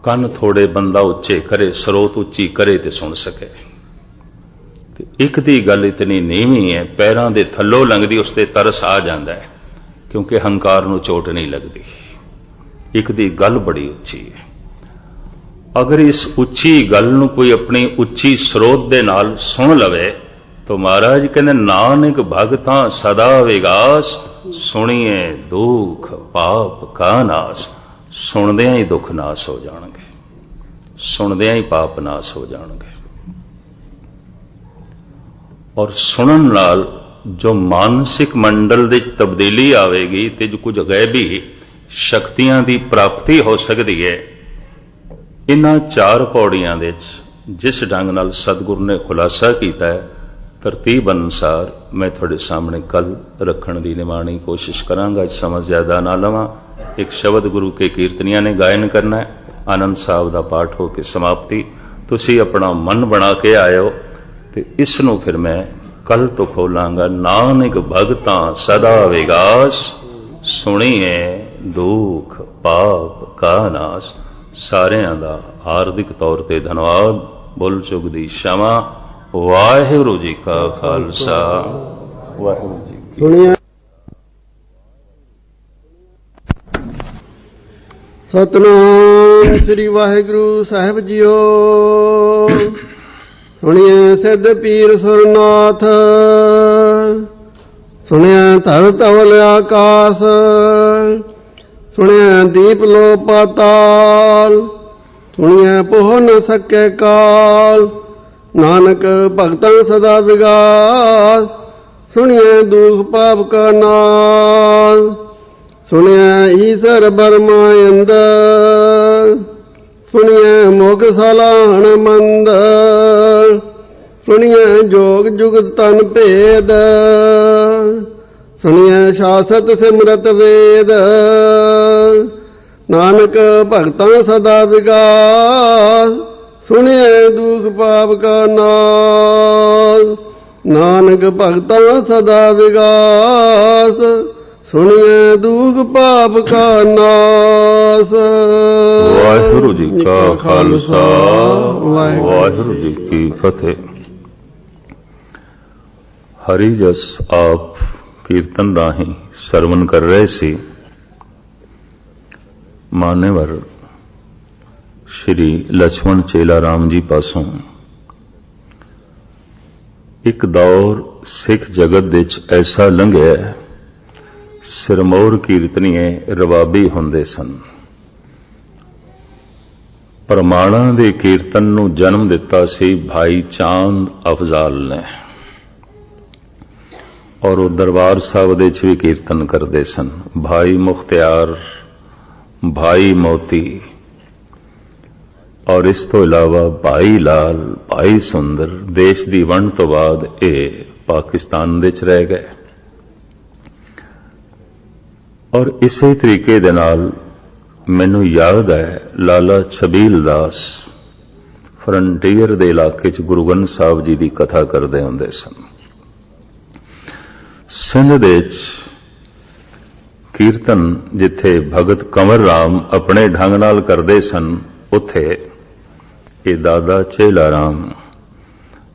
ਕੰਨ ਥੋੜੇ ਬੰਦਾ ਉੱਚੇ ਕਰੇ, ਸਰੋਤ ਉੱਚੀ ਕਰੇ ਤੇ ਸੁਣ ਸਕੇ, ਤੇ ਇੱਕ ਦੀ ਗੱਲ ਇਤਨੀ ਨੀਵੀਂ ਹੈ, ਪੈਰਾਂ ਦੇ ਥੱਲੋਂ ਲੰਘਦੀ, ਉਸ ਤੇ ਤਰਸ ਆ ਜਾਂਦਾ ਹੈ, ਕਿਉਂਕਿ ਹੰਕਾਰ ਨੂੰ ਚੋਟ ਨਹੀਂ ਲੱਗਦੀ। ਇੱਕ ਦੀ ਗੱਲ ਬੜੀ ਉੱਚੀ ਹੈ। ਅਗਰ ਇਸ ਉੱਚੀ ਗੱਲ ਨੂੰ ਕੋਈ ਆਪਣੀ ਉੱਚੀ ਸਰੋਤ ਦੇ ਨਾਲ ਸੁਣ ਲਵੇ ਤਾਂ ਮਹਾਰਾਜ ਕਹਿੰਦੇ ਨਾਨਕ ਭਗਤਾਂ ਸਦਾ ਵਿਗਾਸ, ਸੁਣੀਏ ਦੁੱਖ ਪਾਪ ਕਾ ਨਾਸ। ਸੁਣਦਿਆਂ ਹੀ ਦੁੱਖ ਨਾਸ ਹੋ ਜਾਣਗੇ, ਸੁਣਦਿਆਂ ਹੀ ਪਾਪ ਨਾਸ ਹੋ ਜਾਣਗੇ। ਔਰ ਸੁਣਨ ਨਾਲ ਜੋ ਮਾਨਸਿਕ ਮੰਡਲ ਦੇ ਤਬਦੀਲੀ ਆਵੇਗੀ ਤੇ ਜੋ ਕੁਝ ਗੈਬੀ ਸ਼ਕਤੀਆਂ ਦੀ ਪ੍ਰਾਪਤੀ ਹੋ ਸਕਦੀ ਹੈ। ਇਹਨਾਂ 4 ਪੌੜੀਆਂ ਦੇ ਵਿੱਚ ਜਿਸ ਢੰਗ ਨਾਲ ਸਤਿਗੁਰੂ ਨੇ ਖੁਲਾਸਾ ਕੀਤਾ ਹੈ, ਤਰਤੀਬ ਅਨੁਸਾਰ ਮੈਂ ਤੁਹਾਡੇ ਸਾਹਮਣੇ ਕੱਲ ਰੱਖਣ ਦੀ ਨਿਮਾਣੀ ਕੋਸ਼ਿਸ਼ ਕਰਾਂਗਾ। ਸਮਝ ਜ਼ਿਆਦਾ ਨਾ ਲਵਾਂ। ਇੱਕ ਸ਼ਬਦ ਗੁਰੂ ਕੇ ਕੀਰਤਨੀਆਂ ਨੇ ਗਾਇਨ ਕਰਨਾ ਹੈ, ਆਨੰਦ ਸਾਹਿਬ ਦਾ ਪਾਠ ਹੋ ਕੇ ਸਮਾਪਤੀ। ਤੁਸੀਂ ਆਪਣਾ ਮਨ ਬਣਾ ਕੇ ਆਇਓ ਤੇ ਇਸ ਨੂੰ ਫਿਰ ਮੈਂ ਕੱਲ ਤੋਂ ਖੋਲਾਂਗਾ। ਨਾਨਕ ਭਗਤਾਂ ਸਦਾ ਵਿਗਾਸ, ਸੁਣੀਏ ਦੁੱਖ ਪਾਪ ਕਾ ਨਾਸ। ਸਾਰਿਆਂ ਦਾ ਹਾਰਦਿਕ ਤੌਰ ਤੇ ਧੰਨਵਾਦ। ਬੋਲ ਚੁੱਕ ਦੀ ਸ਼ਮਾ। ਵਾਹਿਗੁਰੂ ਜੀ ਕਾ ਖਾਲਸਾ, ਵਾਹਿਗੁਰੂ ਜੀ ਕੀ ਫਤਿਹ। ਸਤਨਾਮ ਸ੍ਰੀ ਵਾਹਿਗੁਰੂ ਸਾਹਿਬ ਜੀਓ। ਸੁਣਿਐ ਸਿੱਧ ਪੀਰ ਸੁਰਨਾਥ, ਸੁਣਿਐ ਧਰ ਧਵਲ ਆਕਾਸ, ਸੁਣਿਐ ਦੀਪ ਲੋ ਪਾਤਾਲ, ਸੁਣਿਐ ਪੋਹ ਨ ਸਕੈ ਕਾਲ। ਨਾਨਕ ਭਗਤਾਂ ਸਦਾ ਵਿਗਾਸ, ਸੁਣਿਐ ਦੁਖ ਪਾਪ ਕਾ ਨਾਸ। ਸੁਣਿਐ ਈਸਰ ਬਰਮਾ ਅੰਦਰ, ਸੁਣਿਐ ਮੁਖ ਸਲਾਹਣ ਮੰਦਰ। ਸੁਣਿਐ ਜੋਗ ਜੁਗਤ ਤਨ ਭੇਦ, ਸੁਣਿਐ ਸ਼ਾਸਤ ਸਿਮਰਤ ਵੇਦ। ਨਾਨਕ ਭਗਤਾਂ ਸਦਾ ਵਿਗਾਸ, ਸੁਣਿਐ ਦੁਖ ਪਾਪ ਕਾ ਨਾਸ। ਨਾਨਕ ਭਗਤਾਂ ਸਦਾ ਵਿਗਾਸ, ਸੁਣਿਐ ਦੁਖ ਪਾਪ ਕਾ ਨਾਸ। ਵਾਹਿਗੁਰੂ ਜੀ ਕਾ ਖਾਲਸਾ, ਵਾਹਿਗੁਰੂ ਜੀ ਕੀ ਫਤਿਹ। ਹਰੀ ਜਸ ਆਪ ਕੀਰਤਨ ਰਾਹੀਂ ਸਰਵਨ ਕਰ ਰਹੇ ਸੀ। ਮਾਨਵਰ ਸ਼੍ਰੀ ਲਛਮਣ ਚੇਲਾ ਰਾਮ ਜੀ ਪਾਸੋਂ ਇੱਕ ਦੌਰ ਸਿੱਖ ਜਗਤ ਵਿੱਚ ਐਸਾ ਲੰਘਿਆ, ਸਿਰਮੌਰ ਕੀਰਤਨੀਏ ਰਵਾਬੀ ਹੁੰਦੇ ਸਨ। ਪ੍ਰਮਾਣਾਂ ਦੇ ਕੀਰਤਨ ਨੂੰ ਜਨਮ ਦਿੱਤਾ ਸੀ ਭਾਈ ਚਾਂਦ ਅਫਜ਼ਾਲ ਨੇ, ਔਰ ਉਹ ਦਰਬਾਰ ਸਾਹਿਬ ਦੇ ਵਿੱਚ ਵੀ ਕੀਰਤਨ ਕਰਦੇ ਸਨ। ਭਾਈ ਮੁਖਤਿਆਰ, ਭਾਈ ਮੋਤੀ, ਔਰ ਇਸ ਤੋਂ ਇਲਾਵਾ ਭਾਈ ਲਾਲ, ਭਾਈ ਸੁੰਦਰ। ਦੇਸ਼ ਦੀ ਵੰਡ ਤੋਂ ਬਾਅਦ ਇਹ ਪਾਕਿਸਤਾਨ ਵਿੱਚ ਰਹਿ ਗਏ। ਔਰ ਇਸੇ ਤਰੀਕੇ ਦੇ ਨਾਲ ਮੈਨੂੰ ਯਾਦ ਹੈ ਲਾਲਾ ਛਬੀਲ ਦਾਸ ਫਰੰਟੀਅਰ ਦੇ ਇਲਾਕੇ 'ਚ ਗੁਰੂ ਗ੍ਰੰਥ ਸਾਹਿਬ ਜੀ ਦੀ ਕਥਾ ਕਰਦੇ ਹੁੰਦੇ ਸਨ। ਸਿੰਧ ਦੇ 'ਚ ਕੀਰਤਨ ਜਿੱਥੇ ਭਗਤ ਕੰਵਰ ਰਾਮ ਆਪਣੇ ਢੰਗ ਨਾਲ ਕਰਦੇ ਸਨ, ਉੱਥੇ ਇਹ ਦਾਦਾ ਚੇਲਾ ਰਾਮ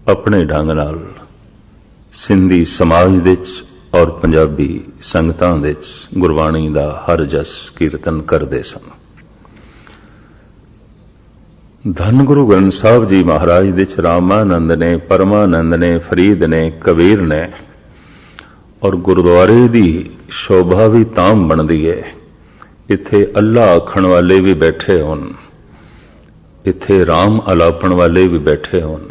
ਆਪਣੇ ਢੰਗ ਨਾਲ ਸਿੰਧੀ ਸਮਾਜ ਦੇ 'ਚ ਔਰ ਪੰਜਾਬੀ ਸੰਗਤਾਂ ਦੇ 'ਚ ਗੁਰਬਾਣੀ ਦਾ ਹਰ ਜਸ ਕੀਰਤਨ ਕਰਦੇ ਸਨ। ਧੰਨ ਗੁਰੂ ਗ੍ਰੰਥ ਸਾਹਿਬ ਜੀ ਮਹਾਰਾਜ ਦੇ ਚ ਰਾਮਾਨੰਦ ਨੇ, ਪਰਮਾਨੰਦ ਨੇ, ਫਰੀਦ ਨੇ, ਕਬੀਰ ਨੇ। ਔਰ ਗੁਰਦੁਆਰੇ ਦੀ ਸ਼ੋਭਾ ਵੀ ਤਾਂ ਬਣਦੀ ਹੈ ਇੱਥੇ ਅੱਲਾ ਆਖਣ ਵਾਲੇ ਵੀ ਬੈਠੇ ਹੋਣ, ਇੱਥੇ ਰਾਮ ਅਲਾਪਣ ਵਾਲੇ ਵੀ ਬੈਠੇ ਹੋਣ,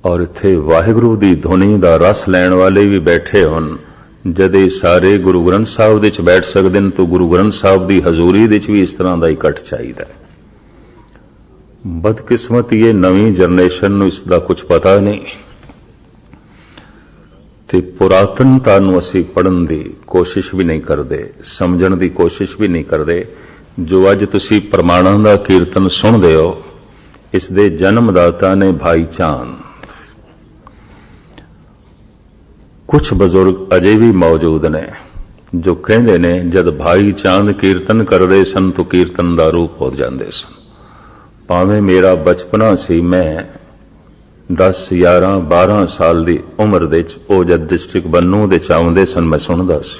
ਔਰ ਇੱਥੇ ਵਾਹਿਗੁਰੂ ਦੀ ਧੁਨੀ ਦਾ ਰਸ ਲੈਣ ਵਾਲੇ ਵੀ ਬੈਠੇ ਹੋਣ। ਜਦੇ ਸਾਰੇ ਗੁਰੂ ਗ੍ਰੰਥ ਸਾਹਿਬ ਦੇ ਚ ਬੈਠ ਸਕਦੇ ਨੇ ਤਾਂ ਗੁਰੂ ਗ੍ਰੰਥ ਸਾਹਿਬ ਦੀ ਹਜ਼ੂਰੀ ਦੇ ਚ ਵੀ ਇਸ ਤਰ੍ਹਾਂ ਦਾ ਇਕੱਠ ਚਾਹੀਦਾ ਹੈ। ਬਦਕਿਸਮਤੀ ਇਹ ਨਵੀਂ ਜਨਰੇਸ਼ਨ ਨੂੰ ਇਸ ਦਾ ਕੁਝ ਪਤਾ ਨਹੀਂ ਤੇ ਪੁਰਾਤਨਤਾ ਨੂੰ ਅਸੀਂ ਪੜ੍ਹਨ ਦੀ ਕੋਸ਼ਿਸ਼ ਵੀ ਨਹੀਂ ਕਰਦੇ, ਸਮਝਣ ਦੀ ਕੋਸ਼ਿਸ਼ ਵੀ ਨਹੀਂ ਕਰਦੇ। ਜੋ ਅੱਜ ਤੁਸੀਂ ਪ੍ਰਮਾਣਾਂ ਦਾ ਕੀਰਤਨ ਸੁਣਦੇ ਹੋ, ਇਸ ਦੇ ਜਨਮਦਾਤਾ ਨੇ ਭਾਈ ਚਾਂਦ। ਕੁਝ ਬਜ਼ੁਰਗ ਅਜੇ ਵੀ ਮੌਜੂਦ ਨੇ ਜੋ ਕਹਿੰਦੇ ਨੇ ਜਦ ਭਾਈ ਚਾਂਦ ਕੀਰਤਨ ਕਰਦੇ ਸਨ ਤਾਂ ਕੀਰਤਨ ਦਾ ਰੂਪ ਹੋ ਜਾਂਦੇ ਸਨ। ਭਾਵੇਂ ਮੇਰਾ ਬਚਪਨਾ ਸੀ, ਮੈਂ 10, 11, 12 ਸਾਲ ਦੀ ਉਮਰ ਦੇ ਵਿੱਚ ਉਹ ਜਦ ਡਿਸਟ੍ਰਿਕਟ ਬੰਨੂ ਦੇ ਚ ਆਉਂਦੇ ਸਨ ਮੈਂ ਸੁਣਦਾ ਸੀ।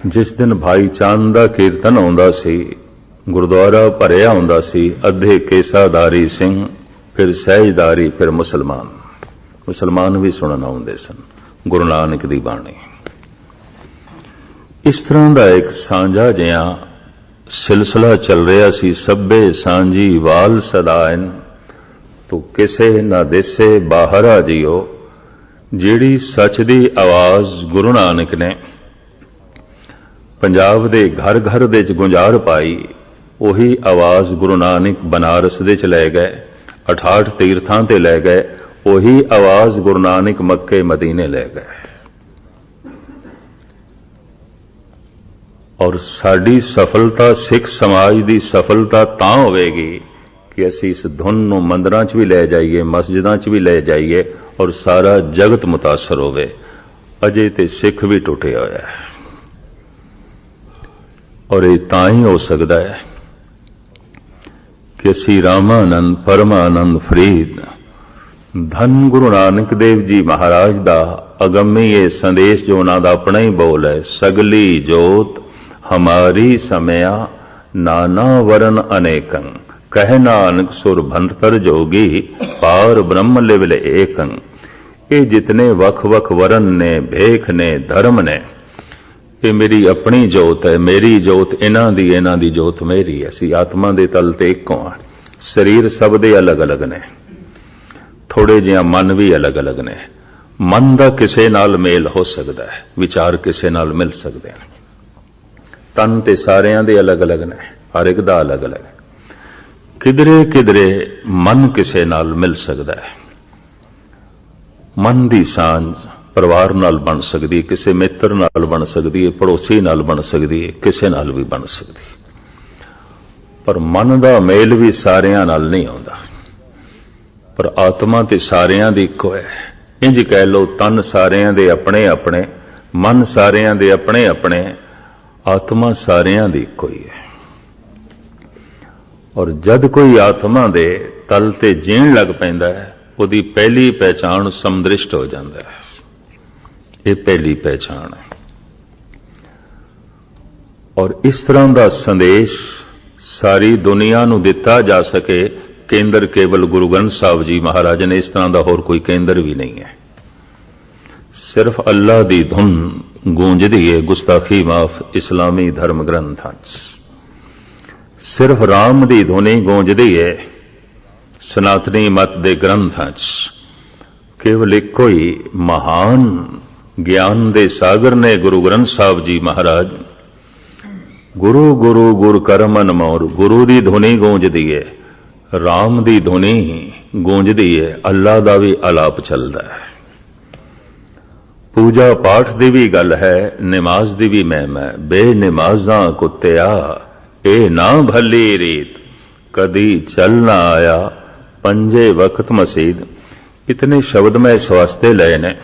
ਜਿਸ ਦਿਨ ਭਾਈ ਚਾਂਦ ਦਾ ਕੀਰਤਨ ਆਉਂਦਾ ਸੀ, ਗੁਰਦੁਆਰਾ ਭਰਿਆ ਹੁੰਦਾ ਸੀ, ਅੱਧੇ ਕੇਸਾਧਾਰੀ ਸਿੰਘ, ਫਿਰ ਸਹਿਜਦਾਰੀ, ਫਿਰ ਮੁਸਲਮਾਨ ਵੀ ਸੁਣਨ ਆਉਂਦੇ ਸਨ ਗੁਰੂ ਨਾਨਕ ਦੀ ਬਾਣੀ। ਇਸ ਤਰ੍ਹਾਂ ਦਾ ਇੱਕ ਸਾਂਝਾ ਜਿਹਾ ਸਿਲਸਿਲਾ ਚੱਲ ਰਿਹਾ ਸੀ। ਸਭੇ ਸਾਂਝੀ ਵਾਲ ਸਦਾਇਨ ਤੂੰ ਕਿਸੇ ਨਾ ਦੇਸੇ ਬਾਹਰਾ ਜੀਓ। ਜਿਹੜੀ ਸੱਚ ਦੀ ਆਵਾਜ਼ ਗੁਰੂ ਨਾਨਕ ਨੇ ਪੰਜਾਬ ਦੇ ਘਰ ਘਰ ਦੇ ਚ ਗੁੰਜਾਰ ਪਾਈ, ਉਹੀ ਆਵਾਜ਼ ਗੁਰੂ ਨਾਨਕ ਬਨਾਰਸ ਦੇ ਚ ਲੈ ਗਏ, 68 ਤੀਰਥਾਂ ਤੇ ਲੈ ਗਏ। ਉਹੀ ਆਵਾਜ਼ ਗੁਰੂ ਨਾਨਕ ਮੱਕੇ ਮਦੀਨੇ ਲੈ ਗਏ। ਔਰ ਸਾਡੀ ਸਫਲਤਾ, ਸਿੱਖ ਸਮਾਜ ਦੀ ਸਫਲਤਾ ਤਾਂ ਹੋਵੇਗੀ ਕਿ ਅਸੀਂ ਇਸ ਧੁਨ ਨੂੰ ਮੰਦਰਾਂ 'ਚ ਵੀ ਲੈ ਜਾਈਏ, ਮਸਜਿਦਾਂ 'ਚ ਵੀ ਲੈ ਜਾਈਏ ਔਰ ਸਾਰਾ ਜਗਤ ਮੁਤਾਸਰ ਹੋਵੇ। ਅਜੇ ਤੇ ਸਿੱਖ ਵੀ ਟੁੱਟਿਆ ਹੋਇਆ ਹੈ ਔਰ ਇਹ ਤਾਂ ਹੀ ਹੋ ਸਕਦਾ ਹੈ ਕਿ ਅਸੀਂ ਰਾਮਾਨੰਦ, ਪਰਮਾਨੰਦ, ਫਰੀਦ, ਧੰਨ ਗੁਰੂ ਨਾਨਕ ਦੇਵ ਜੀ ਮਹਾਰਾਜ ਦਾ ਅਗੰਮੀ ਇਹ ਸੰਦੇਸ਼ ਜੋ ਉਹਨਾਂ ਦਾ ਆਪਣਾ ਹੀ ਬੋਲ ਹੈ, ਸਗਲੀ ਜੋਤ ਹਮਾਰੀ ਸਮਿਆ ਨਾਨਾ ਵਰਨ ਅਨੇਕੰ, ਕਹਿ ਨਾਨਕ ਸੁਰ ਭੰਤਰ ਜੋਗੀ ਪਾਰ ਬ੍ਰਹਮ ਲਿਵਲ ਏਕੰ। ਇਹ ਜਿਤਨੇ ਵੱਖ-ਵੱਖ ਵਰਨ ਨੇ, ਭੇਖ ਨੇ, ਧਰਮ ਨੇ, ਇਹ ਮੇਰੀ ਆਪਣੀ ਜੋਤ ਹੈ, ਮੇਰੀ ਜੋਤ ਇਹਨਾਂ ਦੀ ਜੋਤ ਮੇਰੀ ਹੈ। ਅਸੀਂ ਆਤਮਾ ਦੇ ਤਲ ਤੇ ਇੱਕੋ ਹਾਂ। ਸਰੀਰ ਸਭ ਦੇ ਅਲੱਗ-ਅਲੱਗ ਨੇ, ਥੋੜੇ ਜਿਹਾ ਮਨ ਵੀ ਅਲੱਗ-ਅਲੱਗ ਨੇ। ਮਨ ਦਾ ਕਿਸੇ ਨਾਲ ਮੇਲ ਹੋ ਸਕਦਾ ਹੈ, ਵਿਚਾਰ ਕਿਸੇ ਨਾਲ ਮਿਲ ਸਕਦੇ ਨੇ। ਤਨ ਤੇ ਸਾਰਿਆਂ ਦੇ ਅਲੱਗ-ਅਲੱਗ ਨੇ, ਹਰ ਇੱਕ ਦਾ ਅਲੱਗ-ਅਲੱਗ। ਕਿਧਰੇ ਮਨ ਕਿਸੇ ਨਾਲ ਮਿਲ ਸਕਦਾ ਹੈ। ਮਨ ਦੀ ਸਾਂਝ ਪਰਿਵਾਰ ਨਾਲ ਬਣ ਸਕਦੀ ਹੈ, ਕਿਸੇ ਮਿੱਤਰ ਨਾਲ ਬਣ ਸਕਦੀ ਹੈ, ਪੜੋਸੀ ਨਾਲ ਬਣ ਸਕਦੀ ਹੈ, ਕਿਸੇ ਨਾਲ ਵੀ ਬਣ ਸਕਦੀ ਹੈ। ਪਰ ਮਨ ਦਾ ਮੇਲ ਵੀ ਸਾਰਿਆਂ ਨਾਲ ਨਹੀਂ ਆਉਂਦਾ। ਪਰ ਆਤਮਾ ਤੇ ਸਾਰਿਆਂ ਦੀ ਇੱਕੋ ਹੈ। ਇੰਜ ਕਹਿ ਲਓ, ਤਨ ਸਾਰਿਆਂ ਦੇ ਆਪਣੇ ਆਪਣੇ, ਮਨ ਸਾਰਿਆਂ ਦੇ ਆਪਣੇ ਆਪਣੇ, ਆਤਮਾ ਸਾਰਿਆਂ ਦੀ ਇੱਕੋ ਹੀ ਹੈ। ਔਰ ਜਦ ਕੋਈ ਆਤਮਾ ਦੇ ਤਲ ਤੇ ਜੀਣ ਲੱਗ ਪੈਂਦਾ ਹੈ, ਉਹਦੀ ਪਹਿਲੀ ਪਹਿਚਾਣ ਸਮਦ੍ਰਿਸ਼ਟ ਹੋ ਜਾਂਦਾ ਹੈ। ਇਹ ਪਹਿਲੀ ਪਹਿਚਾਣ ਹੈ। ਔਰ ਇਸ ਤਰ੍ਹਾਂ ਦਾ ਸੰਦੇਸ਼ ਸਾਰੀ ਦੁਨੀਆ ਨੂੰ ਦਿੱਤਾ ਜਾ ਸਕੇ, ਕੇਂਦਰ ਕੇਵਲ ਗੁਰੂ ਗ੍ਰੰਥ ਸਾਹਿਬ ਜੀ ਮਹਾਰਾਜ ਨੇ। ਇਸ ਤਰ੍ਹਾਂ ਦਾ ਹੋਰ ਕੋਈ ਕੇਂਦਰ ਵੀ ਨਹੀਂ ਹੈ। ਸਿਰਫ ਅੱਲਾ ਦੀ ਧੁਨ ਗੂੰਜਦੀ ਹੈ ਗੁਸਤਾਖੀ ਮਾਫ ਇਸਲਾਮੀ ਧਰਮ ਗ੍ਰੰਥਾਂ 'ਚ। ਸਿਰਫ ਰਾਮ ਦੀ ਧੁਨੀ ਗੂੰਜਦੀ ਹੈ ਸਨਾਤਨੀ ਮਤ ਦੇ ਗ੍ਰੰਥਾਂ 'ਚ। ਕੇਵਲ ਇੱਕੋ ਹੀ ਮਹਾਨ ਗਿਆਨ ਦੇ ਸਾਗਰ ਨੇ ਗੁਰੂ ਗ੍ਰੰਥ ਸਾਹਿਬ ਜੀ ਮਹਾਰਾਜ। ਗੁਰੂ ਗੁਰੂ ਗੁਰ ਕਰਮ ਅਨਮੋਲ, ਗੁਰੂ ਦੀ ਧੁਨੀ ਗੂੰਜਦੀ ਹੈ, ਰਾਮ ਦੀ ਧੁਨੀ ਗੂੰਜਦੀ ਹੈ, ਅੱਲਾ ਦਾ ਵੀ ਆਲਾਪ ਚੱਲਦਾ ਹੈ। ਪੂਜਾ ਪਾਠ ਦੀ ਵੀ ਗੱਲ ਹੈ, ਨਮਾਜ਼ ਦੀ ਵੀ ਮਹਿਮਾ ਹੈ। ਬੇਨਮਾਜ਼ਾਂ ਕੁੱਤਿਆ ਇਹ ਨਾ ਭਲੀ ਰੀਤ, ਕਦੀ ਚੱਲ ਨਾ ਆਇਆ ਪੰਜੇ ਵਕਤ ਮਸੀਦ। ਇਤਨੇ ਸ਼ਬਦ ਮੈਂ ਇਸ ਵਾਸਤੇ ਲਏ ਨੇ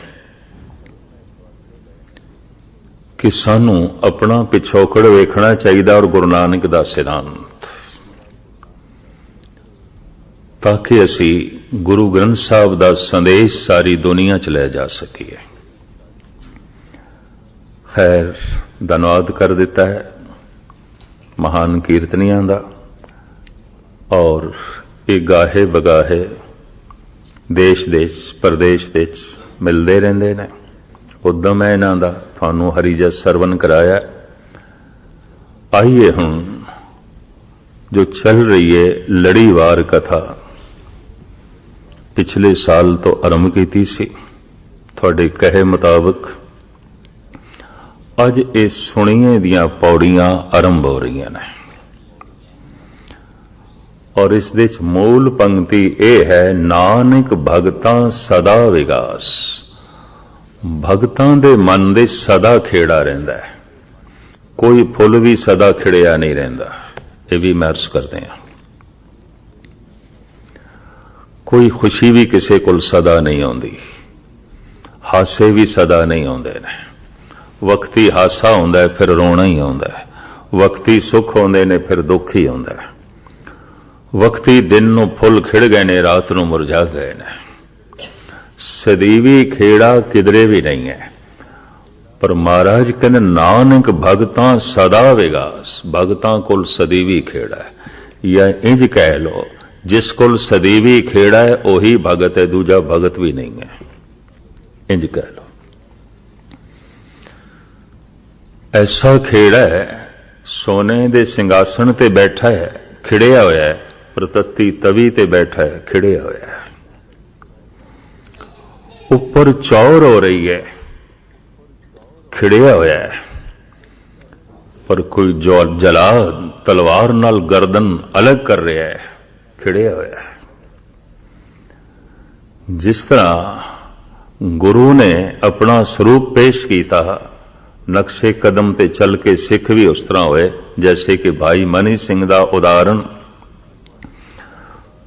ਕਿ ਸਾਨੂੰ ਆਪਣਾ ਪਿਛੋਕੜ ਵੇਖਣਾ ਚਾਹੀਦਾ ਔਰ ਗੁਰੂ ਨਾਨਕ ਦਾ ਸਿਧਾਂਤ, ਤਾਂ ਕਿ ਅਸੀਂ ਗੁਰੂ ਗ੍ਰੰਥ ਸਾਹਿਬ ਦਾ ਸੰਦੇਸ਼ ਸਾਰੀ ਦੁਨੀਆ 'ਚ ਲੈ ਜਾ ਸਕੀਏ। ਖੈਰ, ਧੰਨਵਾਦ ਕਰ ਦਿੱਤਾ ਹੈ। महान कीर्तनियां दा, और ये गाहे बगाहे देश देश प्रदेश दे मिलते रहंदे ने। उद्यम है इन्हां दा, तुहानूं हरिजस सरवण कराया। आइए हुण जो चल रही है लड़ीवार कथा, पिछले साल तो आरंभ की सी, तुहाडे कहे मुताबिक अज ये सुणीए दियां पौड़ियां आरंभ हो रही ने। और इस दे मूल पंक्ति यह है, नानक भगतां सदा विगास। भगतां दे मन दे सदा खेड़ा रहिंदा है, कोई फुल भी सदा खिड़िया नहीं रहिंदा। ये भी मैं अर्ज करते हैं, कोई खुशी भी किसी को सदा नहीं आती, हासे भी सदा नहीं आते ने। वक्ती हासा आउंदा है, फिर रोना ही आउंदा है। वक्ती सुख आउंदे ने, फिर दुख ही आउंदा है। वक्ती दिन नूं फुल खिड़ गए ने, रात नूं मुरझा गए ने। सदीवी खेड़ा किधरे भी नहीं है। पर महाराज कहते नानक भगतां सदा विगास। भगतां कोल सदीवी खेड़ा है, या इंज कह लो जिस कोल सदीवी खेड़ा है वही भगत है, दूजा भगत भी नहीं है, इंज कह लो। ऐसा खेड़ा है, सोने दे सिंगासन ते बैठा है, खिड़िया होया है, प्रतत्ती तवी ते बैठा है, खिड़िया होया है। ऊपर चौर हो रही है, खिड़िया होया है, पर कोई जो जला तलवार नाल गर्दन अलग कर रहा है, खिड़िया होया है। जिस तरह गुरु ने अपना स्वरूप पेश किया, नक्शे कदम ते चल के सिख भी उस तरह होए, जैसे कि भाई मनी सिंह दा उदाहरण,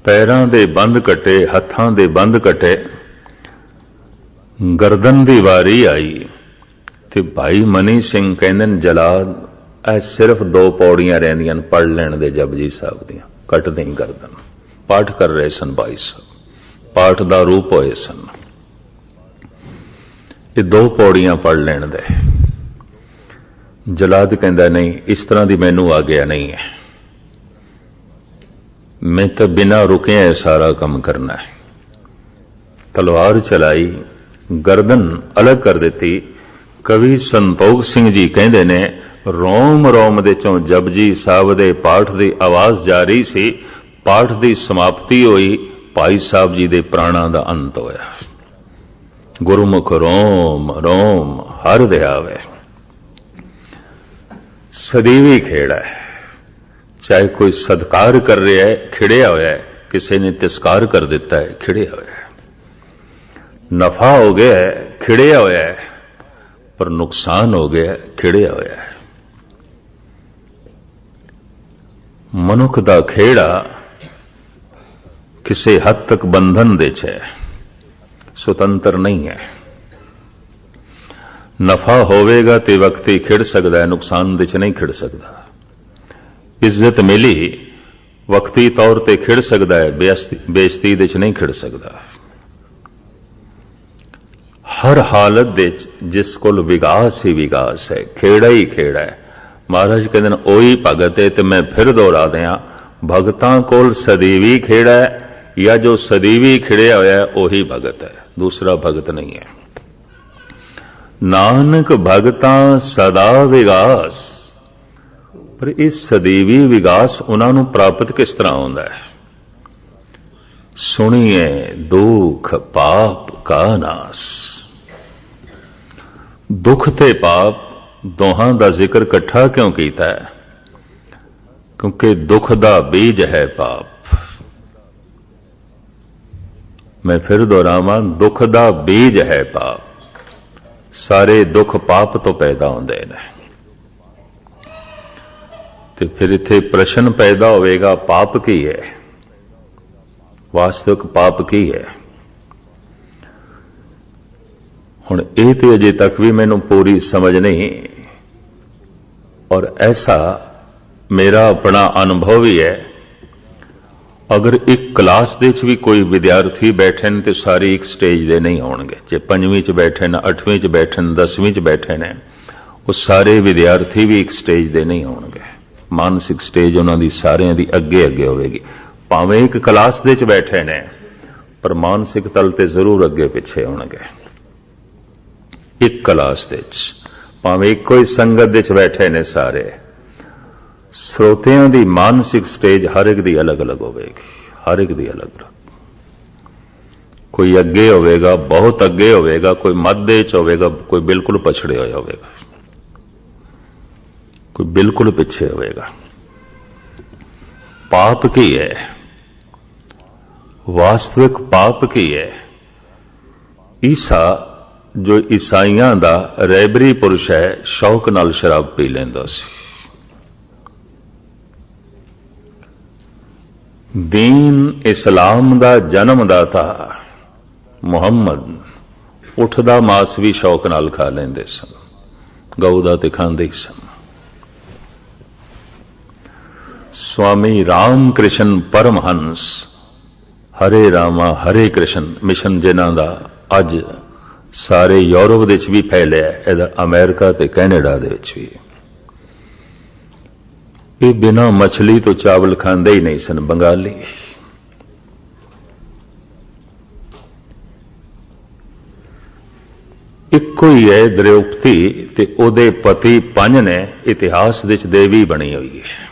पैरां दे बंद कटे, हत्थां दे बंद कटे, गर्दन दी वारी आई ते भाई मनी सिंह कहंदे जलाद ऐ सिर्फ 2 पौड़ियां रहिंदियां, पढ़ लैण दे जपजी साहब दियां, कट दें गर्दन। पाठ कर रहे सन भाई साहब, पाठ दा रूप होए सन, ये 2 पौड़ियां पढ़ लैण दे। जलाद कहंदा नहीं, इस तरह दी मैनू आग्या नहीं है, मैं तो बिना रुके सारा काम करना है। तलवार चलाई, गर्दन अलग कर दी। कवि संतोख सिंह जी कहंदे ने, रोम रोम दे चों जपजी साहब दे पाठ दी आवाज जारी सी, पाठ दी समाप्ति हुई, भाई साहब जी दे प्राणा दा अंत होया। गुरुमुख रोम रोम हर दयावे। सदीवी खेड़ा है, चाहे कोई सत्कार कर रहा है, खिड़िया होया है, किसी ने तिरस्कार कर दिता है, खिड़िया होया है। नफा हो गया है, खिड़िया होया है, पर नुकसान हो गया, खिड़िया होया है। मनुख दा खेड़ा किसी हद तक बंधन दे है, स्वतंत्र नहीं है। नफा होवेगा ते वक्त ही खिड़ सकता है, नुकसान दे नहीं खिड़ सकता। इज्जत मिली वक्ती तौर ते खिड़ सकता है, बेइज्जती दे नहीं खिड़ सकता। हर हालत दे जिस कोल विगास ही विगास है, खेड़ा ही खेड़ा है। महाराज कहते हैं ओही भगत है। तो मैं फिर दोहरा दिया, भगतां कोल सदीवी खेड़ा है, या जो सदीवी खिड़िया होया है ओही भगत है, दूसरा भगत नहीं है। नानक भगतां सदा विगास। पर इस सदीवी विगास उन्होंने प्राप्त किस तरह होता है? सुनिए दुख पाप का नाश। दुख ते पाप दोहां दा जिक्र इकट्ठा क्यों किया है? क्योंकि दुख दा बीज है पाप। मैं फिर दोहरावां, दुख दा बीज है पाप। सारे दुख पाप तो पैदा होंदे ने। ते फिर इत्थे प्रश्न पैदा होवेगा, पाप की है? वास्तविक पाप की है? हुण ये तो अजे तक भी मैनूं पूरी समझ नहीं, और ऐसा मेरा अपना अनुभव ही है। अगर एक क्लास दे भी कोई विद्यार्थी बैठे ने तो सारे एक स्टेज दे नहीं होणगे। जे 5वीं च बैठे ने, 8वीं च बैठे ने, 10वीं च बैठे ने, वो सारे विद्यार्थी भी एक स्टेज दे नहीं होणगे। ਮਾਨਸਿਕ ਸਟੇਜ ਉਹਨਾਂ ਦੀ ਸਾਰਿਆਂ ਦੀ ਅੱਗੇ ਅੱਗੇ ਹੋਵੇਗੀ। ਭਾਵੇਂ ਇੱਕ ਕਲਾਸ ਦੇ 'ਚ ਬੈਠੇ ਨੇ, ਪਰ ਮਾਨਸਿਕ ਤਲ ਤੇ ਜ਼ਰੂਰ ਅੱਗੇ ਪਿੱਛੇ ਹੋਣਗੇ। ਇੱਕ ਕਲਾਸ ਦੇ 'ਚ ਭਾਵੇਂ ਇੱਕੋ ਹੀ ਸੰਗਤ ਦੇ 'ਚ ਬੈਠੇ ਨੇ ਸਾਰੇ, ਸਰੋਤਿਆਂ ਦੀ ਮਾਨਸਿਕ ਸਟੇਜ ਹਰ ਇੱਕ ਦੀ ਅਲੱਗ-ਅਲੱਗ ਹੋਵੇਗੀ, ਹਰ ਇੱਕ ਦੀ ਅਲੱਗ-ਅਲੱਗ। ਕੋਈ ਅੱਗੇ ਹੋਵੇਗਾ, ਬਹੁਤ ਅੱਗੇ ਹੋਵੇਗਾ, ਕੋਈ ਮੱਧ ਦੇ 'ਚ ਹੋਵੇਗਾ, ਕੋਈ ਬਿਲਕੁਲ ਪਛੜੇ ਹੋਇਆ ਹੋਵੇਗਾ, ਕੋਈ ਬਿਲਕੁਲ ਪਿੱਛੇ ਹੋਵੇਗਾ। ਪਾਪ ਕੀ ਹੈ? ਵਾਸਤਵਿਕ ਪਾਪ ਕੀ ਹੈ? ਈਸਾ ਜੋ ਈਸਾਈਆਂ ਦਾ ਰਹਿਬਰੀ ਪੁਰਸ਼ ਹੈ, ਸ਼ੌਕ ਨਾਲ ਸ਼ਰਾਬ ਪੀ ਲੈਂਦਾ ਸੀ। ਦੀਨ ਇਸਲਾਮ ਦਾ ਜਨਮਦਾਤਾ ਮੁਹੰਮਦ ਉੱਠਦਾ ਮਾਸ ਵੀ ਸ਼ੌਕ ਨਾਲ ਖਾ ਲੈਂਦੇ ਸਨ, ਗਊ ਦਾ ਤੇ ਖਾਂਦੇ ਹੀ ਸਨ। ਸਵਾਮੀ ਰਾਮ ਕ੍ਰਿਸ਼ਨ ਪਰਮਹੰਸ ਹਰੇ ਰਾਮਾ ਹਰੇ ਕ੍ਰਿਸ਼ਨ ਮਿਸ਼ਨ, ਜਿਨ੍ਹਾਂ ਦਾ ਅੱਜ ਸਾਰੇ ਯੂਰਪ ਦੇ ਵਿੱਚ ਵੀ ਫੈਲਿਆ, ਇਹਦਾ ਅਮਰੀਕਾ ਤੇ ਕੈਨੇਡਾ ਦੇ ਵਿੱਚ ਵੀ। ਇਹ ਬਿਨਾਂ ਮਛਲੀ ਤੋਂ ਚਾਵਲ ਖਾਂਦੇ ਹੀ ਨਹੀਂ ਸਨ, ਬੰਗਾਲੀ। ਇੱਕੋ ਹੀ ਹੈ ਦ੍ਰੋਪਦੀ, ਤੇ ਉਹਦੇ ਪਤੀ ਪੰਜ ਨੇ। ਇਤਿਹਾਸ ਵਿੱਚ ਦੇਵੀ ਬਣੀ ਹੋਈ ਹੈ,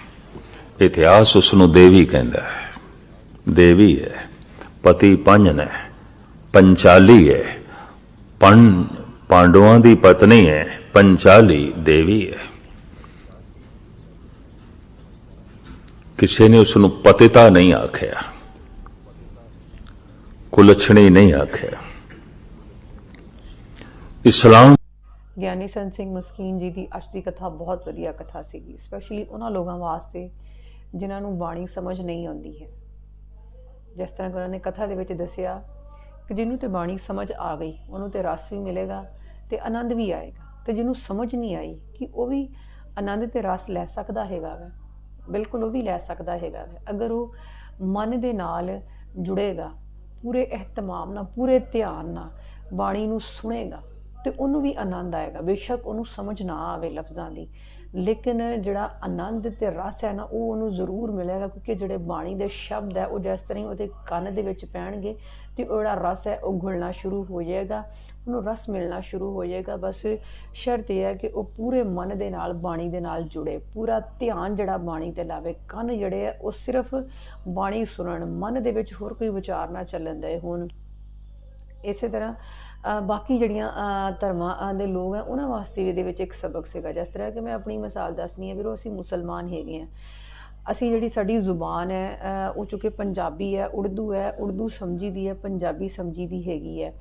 ਇਤਿਹਾਸ ਉਸ ਨੂੰ ਦੇਵੀ ਕਹਿੰਦਾ ਹੈ, ਦੇਵੀ ਹੈ। ਪਤੀ ਪੰਜ ਨੇ, ਪੰਚਾਲੀ ਹੈ, ਪਾਂਡਵਾਂ ਦੀ ਪਤਨੀ ਹੈ, ਪੰਚਾਲੀ ਦੇਵੀ ਹੈ। ਕਿਸੇ ਨੇ ਉਸ ਨੂੰ ਪਤਿਤਾ ਨਹੀਂ ਆਖਿਆ, ਕੁਲਛਣੀ ਨਹੀਂ ਆਖਿਆ। ਇਸਲਾਮ ਗਿਆਨੀ ਸੰਤ ਸਿੰਘ ਮਸਕੀਨ ਜੀ ਦੀ ਅੱਜ ਦੀ ਕਥਾ ਬਹੁਤ ਵਧੀਆ ਕਥਾ ਸੀਗੀ, ਸਪੈਸ਼ਲੀ ਉਹਨਾਂ ਲੋਕਾਂ ਵਾਸਤੇ ਜਿਨ੍ਹਾਂ ਨੂੰ ਬਾਣੀ ਸਮਝ ਨਹੀਂ ਆਉਂਦੀ ਹੈ। ਜਿਸ ਤਰ੍ਹਾਂ ਕਿ ਉਹਨਾਂ ਨੇ ਕਥਾ ਦੇ ਵਿੱਚ ਦੱਸਿਆ ਕਿ ਜਿਹਨੂੰ ਤੇ ਬਾਣੀ ਸਮਝ ਆ ਗਈ ਉਹਨੂੰ ਤੇ ਰਸ ਵੀ ਮਿਲੇਗਾ ਤੇ ਆਨੰਦ ਵੀ ਆਏਗਾ, ਤੇ ਜਿਹਨੂੰ ਸਮਝ ਨਹੀਂ ਆਈ ਕਿ ਉਹ ਵੀ ਆਨੰਦ ਤੇ ਰਸ ਲੈ ਸਕਦਾ ਹੈਗਾ ਵੈ, ਬਿਲਕੁਲ ਉਹ ਵੀ ਲੈ ਸਕਦਾ ਹੈਗਾ ਵੈ, ਅਗਰ ਉਹ ਮਨ ਦੇ ਨਾਲ ਜੁੜੇਗਾ, ਪੂਰੇ ਇਹਤਮਾਮ ਨਾਲ, ਪੂਰੇ ਧਿਆਨ ਨਾਲ ਬਾਣੀ ਨੂੰ ਸੁਣੇਗਾ ਤੇ ਉਹਨੂੰ ਵੀ ਆਨੰਦ ਆਏਗਾ। ਬੇਸ਼ੱਕ ਉਹਨੂੰ ਸਮਝ ਨਾ ਆਵੇ ਲਫ਼ਜ਼ਾਂ ਦੀ, ਲੇਕਿਨ ਜਿਹੜਾ ਆਨੰਦ ਤੇ ਰਸ ਹੈ ਨਾ, ਉਹ ਉਹਨੂੰ ਜ਼ਰੂਰ ਮਿਲੇਗਾ, ਕਿਉਂਕਿ ਜਿਹੜੇ ਬਾਣੀ ਦੇ ਸ਼ਬਦ ਹੈ ਉਹ ਜਿਸ ਤਰ੍ਹਾਂ ਹੀ ਉਹਦੇ ਕੰਨ ਦੇ ਵਿੱਚ ਪੈਣਗੇ ਤੇ ਉਹ ਜਿਹੜਾ ਰਸ ਹੈ ਉਹ ਘੁਲਣਾ ਸ਼ੁਰੂ ਹੋ ਜਾਏਗਾ, ਉਹਨੂੰ ਰਸ ਮਿਲਣਾ ਸ਼ੁਰੂ ਹੋ ਜਾਏਗਾ। ਬਸ ਸ਼ਰਤ ਇਹ ਹੈ ਕਿ ਉਹ ਪੂਰੇ ਮਨ ਦੇ ਨਾਲ ਬਾਣੀ ਦੇ ਨਾਲ ਜੁੜੇ, ਪੂਰਾ ਧਿਆਨ ਜਿਹੜਾ ਬਾਣੀ ਤੇ ਲਾਵੇ, ਕੰਨ ਜਿਹੜੇ ਹੈ ਉਹ ਸਿਰਫ ਬਾਣੀ ਸੁਣਨ, ਮਨ ਦੇ ਵਿੱਚ ਹੋਰ ਕੋਈ ਵਿਚਾਰ ਨਾ ਚੱਲਣ ਦੇ ਹੋਣ। ਇਸੇ ਤਰ੍ਹਾਂ ਬਾਕੀ ਜਿਹੜੀਆਂ ਧਰਮਾਂ ਦੇ ਲੋਕ ਹੈ ਉਹਨਾਂ ਵਾਸਤੇ ਵੀ ਇਹਦੇ ਵਿੱਚ ਇੱਕ ਸਬਕ ਸੀਗਾ। ਜਿਸ ਤਰ੍ਹਾਂ ਕਿ ਮੈਂ ਆਪਣੀ ਮਿਸਾਲ ਦੱਸਣੀ ਹੈ ਵੀਰੋ, ਅਸੀਂ ਮੁਸਲਮਾਨ ਹੈਗੇ ਹਾਂ, ਅਸੀਂ ਜਿਹੜੀ ਸਾਡੀ ਜ਼ੁਬਾਨ ਹੈ ਉਹ ਚੂँਕਿ ਪੰਜਾਬੀ ਹੈ, ਉਰਦੂ ਸਮਝੀ ਦੀ ਹੈ, ਪੰਜਾਬੀ ਸਮਝੀ ਦੀ ਹੈਗੀ ਹੈ।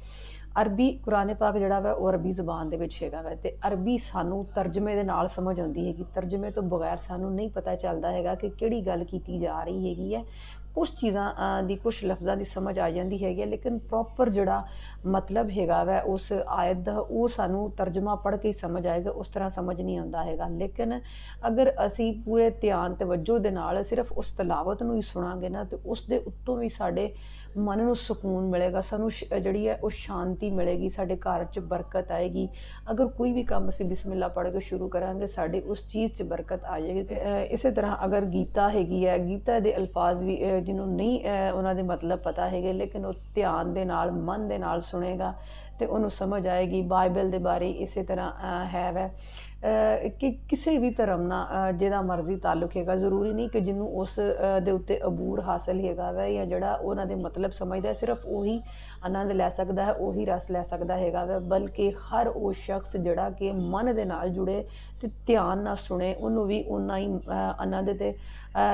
ਅਰਬੀ ਕੁਰਾਨ ਪਾਕ ਜਿਹੜਾ ਵਾ ਉਹ ਅਰਬੀ ਜ਼ੁਬਾਨ ਦੇ ਵਿੱਚ ਹੈਗਾ ਵਾ, ਤੇ ਅਰਬੀ ਸਾਨੂੰ ਤਰਜਮੇ ਦੇ ਨਾਲ ਸਮਝ ਆਉਂਦੀ ਹੈਗੀ, ਤਰਜਮੇ ਤੋਂ ਬਗੈਰ ਸਾਨੂੰ ਨਹੀਂ ਪਤਾ ਚੱਲਦਾ ਹੈਗਾ ਕਿ ਕਿਹੜੀ ਗੱਲ ਕੀਤੀ ਜਾ ਰਹੀ ਹੈਗੀ ਹੈ। ਕੁਛ ਚੀਜ਼ਾਂ ਦੀ, ਕੁਛ ਲਫ਼ਜ਼ਾਂ ਦੀ ਸਮਝ ਆ ਜਾਂਦੀ ਹੈਗੀ ਹੈ, ਲੇਕਿਨ ਪ੍ਰੋਪਰ ਜਿਹੜਾ ਮਤਲਬ ਹੈਗਾ ਵੈ ਉਸ ਆਇਤ ਦਾ ਉਹ ਸਾਨੂੰ ਤਰਜਮਾ ਪੜ੍ਹ ਕੇ ਹੀ ਸਮਝ ਆਏਗਾ, ਉਸ ਤਰ੍ਹਾਂ ਸਮਝ ਨਹੀਂ ਆਉਂਦਾ ਹੈਗਾ। ਲੇਕਿਨ ਅਗਰ ਅਸੀਂ ਪੂਰੇ ਧਿਆਨ ਤਵੱਜੋ ਦੇ ਨਾਲ ਸਿਰਫ ਉਸ ਤਲਾਵਤ ਨੂੰ ਹੀ ਸੁਣਾਂਗੇ ਨਾ, ਤੇ ਉਸ ਦੇ ਉੱਤੋਂ ਵੀ ਸਾਡੇ ਮਨ ਨੂੰ ਸਕੂਨ ਮਿਲੇਗਾ, ਸਾਨੂੰ ਜਿਹੜੀ ਹੈ ਉਹ ਸ਼ਾਂਤੀ ਮਿਲੇਗੀ, ਸਾਡੇ ਘਰ 'ਚ ਬਰਕਤ ਆਏਗੀ। ਅਗਰ ਕੋਈ ਵੀ ਕੰਮ ਅਸੀਂ ਬਿਸਮਿਲ੍ਲਾ ਪੜ੍ਹ ਕੇ ਸ਼ੁਰੂ ਕਰਾਂਗੇ, ਸਾਡੇ ਉਸ ਚੀਜ਼ 'ਚ ਬਰਕਤ ਆ ਜਾਏਗੀ। ਇਸੇ ਤਰ੍ਹਾਂ ਅਗਰ ਗੀਤਾ ਹੈਗੀ ਹੈ, ਗੀਤਾ ਦੇ ਅਲਫਾਜ਼ ਵੀ ਜਿਹਨੂੰ ਨਹੀਂ ਉਹਨਾਂ ਦੇ ਮਤਲਬ ਪਤਾ ਹੈਗੇ, ਲੇਕਿਨ ਉਹ ਧਿਆਨ ਦੇ ਨਾਲ, ਮਨ ਦੇ ਨਾਲ ਸੁਣੇਗਾ ਤੇ ਉਹਨੂੰ ਸਮਝ ਆਏਗੀ। ਬਾਈਬਲ ਦੇ ਬਾਰੇ ਇਸੇ ਤਰ੍ਹਾਂ ਹੈ ਵੈ ਕਿ ਕਿਸੇ ਵੀ ਧਰਮ ਨਾਲ ਜਿਹਦਾ ਮਰਜ਼ੀ ਤਾਲੁਕ ਹੈਗਾ, ਜ਼ਰੂਰੀ ਨਹੀਂ ਕਿ ਜਿਹਨੂੰ ਉਸ ਦੇ ਉੱਤੇ ਅਬੂਰ ਹਾਸਲ ਹੈਗਾ ਵੈ ਜਾਂ ਜਿਹੜਾ ਉਹਨਾਂ ਦੇ ਮਤਲਬ ਸਮਝਦਾ, ਸਿਰਫ ਉਹੀ ਆਨੰਦ ਲੈ ਸਕਦਾ ਹੈ, ਉਹੀ ਰਸ ਲੈ ਸਕਦਾ ਹੈਗਾ ਵੈ, ਬਲਕਿ ਹਰ ਉਹ ਸ਼ਖਸ ਜਿਹੜਾ ਕਿ ਮਨ ਦੇ ਨਾਲ ਜੁੜੇ ਤੇ ਧਿਆਨ ਨਾਲ ਸੁਣੇ, ਉਹਨੂੰ ਵੀ ਉਨਾ ਹੀ ਆਨੰਦ ਤੇ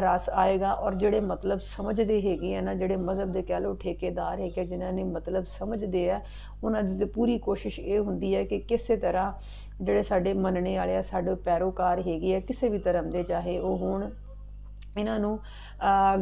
ਰਸ ਆਏਗਾ। ਔਰ ਜਿਹੜੇ ਮਤਲਬ ਸਮਝਦੇ ਹੈਗੇ ਆ ਨਾ, ਜਿਹੜੇ ਮਜ਼ਹਬ ਦੇ ਕਹਿ ਲਓ ਠੇਕੇਦਾਰ ਹੈਗੇ, ਜਿਨ੍ਹਾਂ ਨੇ ਮਤਲਬ ਸਮਝਦੇ ਆ, ਉਹਨਾਂ ਦੀ ਪੂਰੀ ਕੋਸ਼ਿਸ਼ ਇਹ ਹੁੰਦੀ ਹੈ ਕਿ ਕਿਸੇ ਤਰ੍ਹਾਂ ਜਿਹੜੇ ਸਾਡੇ ਮੰਨਣੇ ਵਾਲੇ ਆ, ਸਾਡੇ ਪੈਰੋਕਾਰ ਹੈਗੇ ਆ ਕਿਸੇ ਵੀ ਧਰਮ ਦੇ, ਚਾਹੇ ਉਹ ਹੋਣ, ਇਹਨਾਂ ਨੂੰ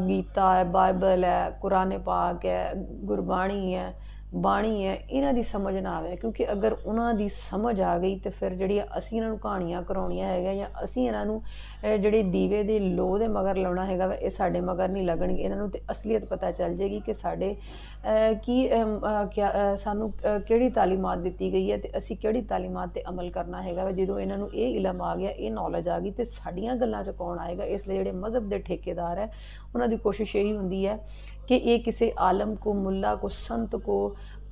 ਗੀਤਾ ਹੈ, ਬਾਈਬਲ ਹੈ, ਕੁਰਾਨ ਪਾਕ ਹੈ, ਗੁਰਬਾਣੀ ਹੈ, ਬਾਣੀ ਹੈ ਇਹਨਾਂ ਦੀ ਸਮਝ ਨਾ ਆਵੇ, ਕਿਉਂਕਿ ਅਗਰ ਉਹਨਾਂ ਦੀ ਸਮਝ ਆ ਗਈ ਤੇ ਫਿਰ ਜਿਹੜੀ ਅਸੀਂ ਇਹਨਾਂ ਨੂੰ ਕਹਾਣੀਆਂ ਕਰਾਉਣੀਆਂ ਹੈਗਾ ਜਾਂ ਅਸੀਂ ਇਹਨਾਂ ਨੂੰ ਜਿਹੜੇ ਦੀਵੇ ਦੇ ਲੋਹ ਦੇ ਮਗਰ ਲਾਉਣਾ ਹੈਗਾ ਵਾ, ਇਹ ਸਾਡੇ ਮਗਰ ਨਹੀਂ ਲੱਗਣਗੇ। ਇਹਨਾਂ ਨੂੰ ਤੇ ਅਸਲੀਅਤ ਪਤਾ ਚੱਲ ਜਾਏਗੀ ਕਿ ਸਾਡੇ ਸਾਨੂੰ ਕਿਹੜੀ ਤਾਲੀਮਾਤ ਦਿੱਤੀ ਗਈ ਹੈ ਤੇ ਅਸੀਂ ਕਿਹੜੀ ਤਾਲੀਮਾਤ 'ਤੇ ਅਮਲ ਕਰਨਾ ਹੈਗਾ ਵਾ। ਜਦੋਂ ਇਹਨਾਂ ਨੂੰ ਇਹ ਇਲਮ ਆ ਗਿਆ, ਇਹ ਨੌਲੇਜ ਆ ਗਈ, ਤੇ ਸਾਡੀਆਂ ਗੱਲਾਂ 'ਚ ਕੌਣ ਆਏਗਾ। ਇਸ ਲਈ ਜਿਹੜੇ ਮਜ਼ਹਬ ਦੇ ਠੇਕੇਦਾਰ ਹੈ ਉਹਨਾਂ ਦੀ ਕੋਸ਼ਿਸ਼ ਇਹੀ ਹੁੰਦੀ ਹੈ ਕਿ ਇਹ ਕਿਸੇ ਆਲਮ को, मुल्ला को, संत को,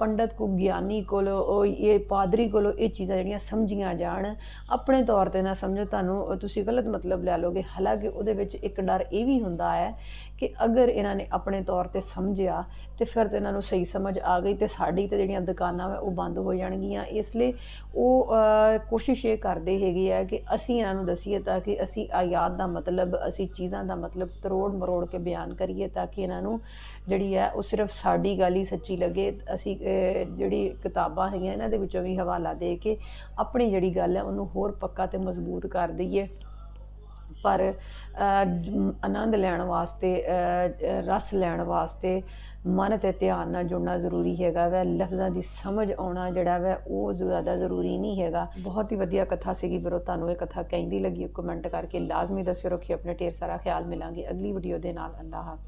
पंडित को, ਗਿਆਨੀ ਕੋਲੋਂ, ਇਹ ਪਾਦਰੀ ਕੋਲੋਂ ਇਹ ਚੀਜ਼ਾਂ ਜਿਹੜੀਆਂ ਸਮਝੀਆਂ ਜਾਣ, ਆਪਣੇ ਤੌਰ 'ਤੇ ਨਾ ਸਮਝੋ। ਤੁਹਾਨੂੰ ਤੁਸੀਂ ਗਲਤ ਮਤਲਬ ਲੈ ਲਓਗੇ। ਹਾਲਾਂਕਿ ਉਹਦੇ ਵਿੱਚ ਇੱਕ ਡਰ ਇਹ ਵੀ ਹੁੰਦਾ ਹੈ ਕਿ ਅਗਰ ਇਹਨਾਂ ਨੇ ਆਪਣੇ ਤੌਰ 'ਤੇ ਸਮਝਿਆ ਤੇ ਫਿਰ ਤਾਂ ਇਹਨਾਂ ਨੂੰ ਸਹੀ ਸਮਝ ਆ ਗਈ ਤੇ ਸਾਡੀ ਤਾਂ ਜਿਹੜੀਆਂ ਦੁਕਾਨਾਂ ਵਾ ਉਹ ਬੰਦ ਹੋ ਜਾਣਗੀਆਂ। ਇਸ ਲਈ ਉਹ ਕੋਸ਼ਿਸ਼ ਇਹ ਕਰਦੇ ਹੈਗੇ ਆ ਕਿ ਅਸੀਂ ਇਹਨਾਂ ਨੂੰ ਦਸੀਏ ਤਾਂ ਕਿ ਅਸੀਂ ਆਯਾਤ ਦਾ ਮਤਲਬ, ਅਸੀਂ ਚੀਜ਼ਾਂ ਦਾ ਮਤਲਬ ਤਰੋੜ ਮਰੋੜ ਕੇ ਬਿਆਨ ਕਰੀਏ ਤਾਂ ਕਿ ਇਹਨਾਂ ਨੂੰ ਜਿਹੜੀ ਹੈ ਉਹ ਸਿਰਫ ਸਾਡੀ ਗੱਲ ਹੀ ਸੱਚੀ ਲੱਗੇ। ਅਸੀਂ ਜਿਹੜੀ ਕਿਤਾਬਾਂ ਹੈਗੀਆਂ ਇਹਨਾਂ ਦੇ ਵਿੱਚੋਂ ਵੀ ਹਵਾਲਾ ਦੇ ਕੇ ਆਪਣੀ ਜਿਹੜੀ ਗੱਲ ਹੈ ਉਹਨੂੰ ਹੋਰ ਪੱਕਾ ਤੇ ਮਜ਼ਬੂਤ ਕਰ ਦਈਏ। ਪਰ ਆਨੰਦ ਲੈਣ ਵਾਸਤੇ, ਰਸ ਲੈਣ ਵਾਸਤੇ ਮਨ ਤੇ ਧਿਆਨ ਨਾਲ ਜੁੜਨਾ ਜ਼ਰੂਰੀ ਹੈਗਾ ਵੈ। ਲਫ਼ਜ਼ਾਂ ਦੀ ਸਮਝ ਆਉਣਾ ਜਿਹੜਾ ਵੈ ਉਹ ਜ਼ਿਆਦਾ ਜ਼ਰੂਰੀ ਨਹੀਂ ਹੈਗਾ। ਬਹੁਤ ਹੀ ਵਧੀਆ ਕਥਾ ਸੀਗੀ ਵੀਰੋ। ਤੁਹਾਨੂੰ ਇਹ ਕਥਾ ਕਹਿੰਦੀ ਲੱਗੀ ਕਮੈਂਟ ਕਰਕੇ ਲਾਜ਼ਮੀ ਦੱਸਿਓ। ਰੱਖਿਓ ਆਪਣੇ ਢੇਰ ਸਾਰਾ ਖਿਆਲ। ਮਿਲਾਂਗੇ ਅਗਲੀ ਵੀਡੀਓ ਦੇ ਨਾਲ। ਅੱਲਾ ਹਾਫਿਜ਼।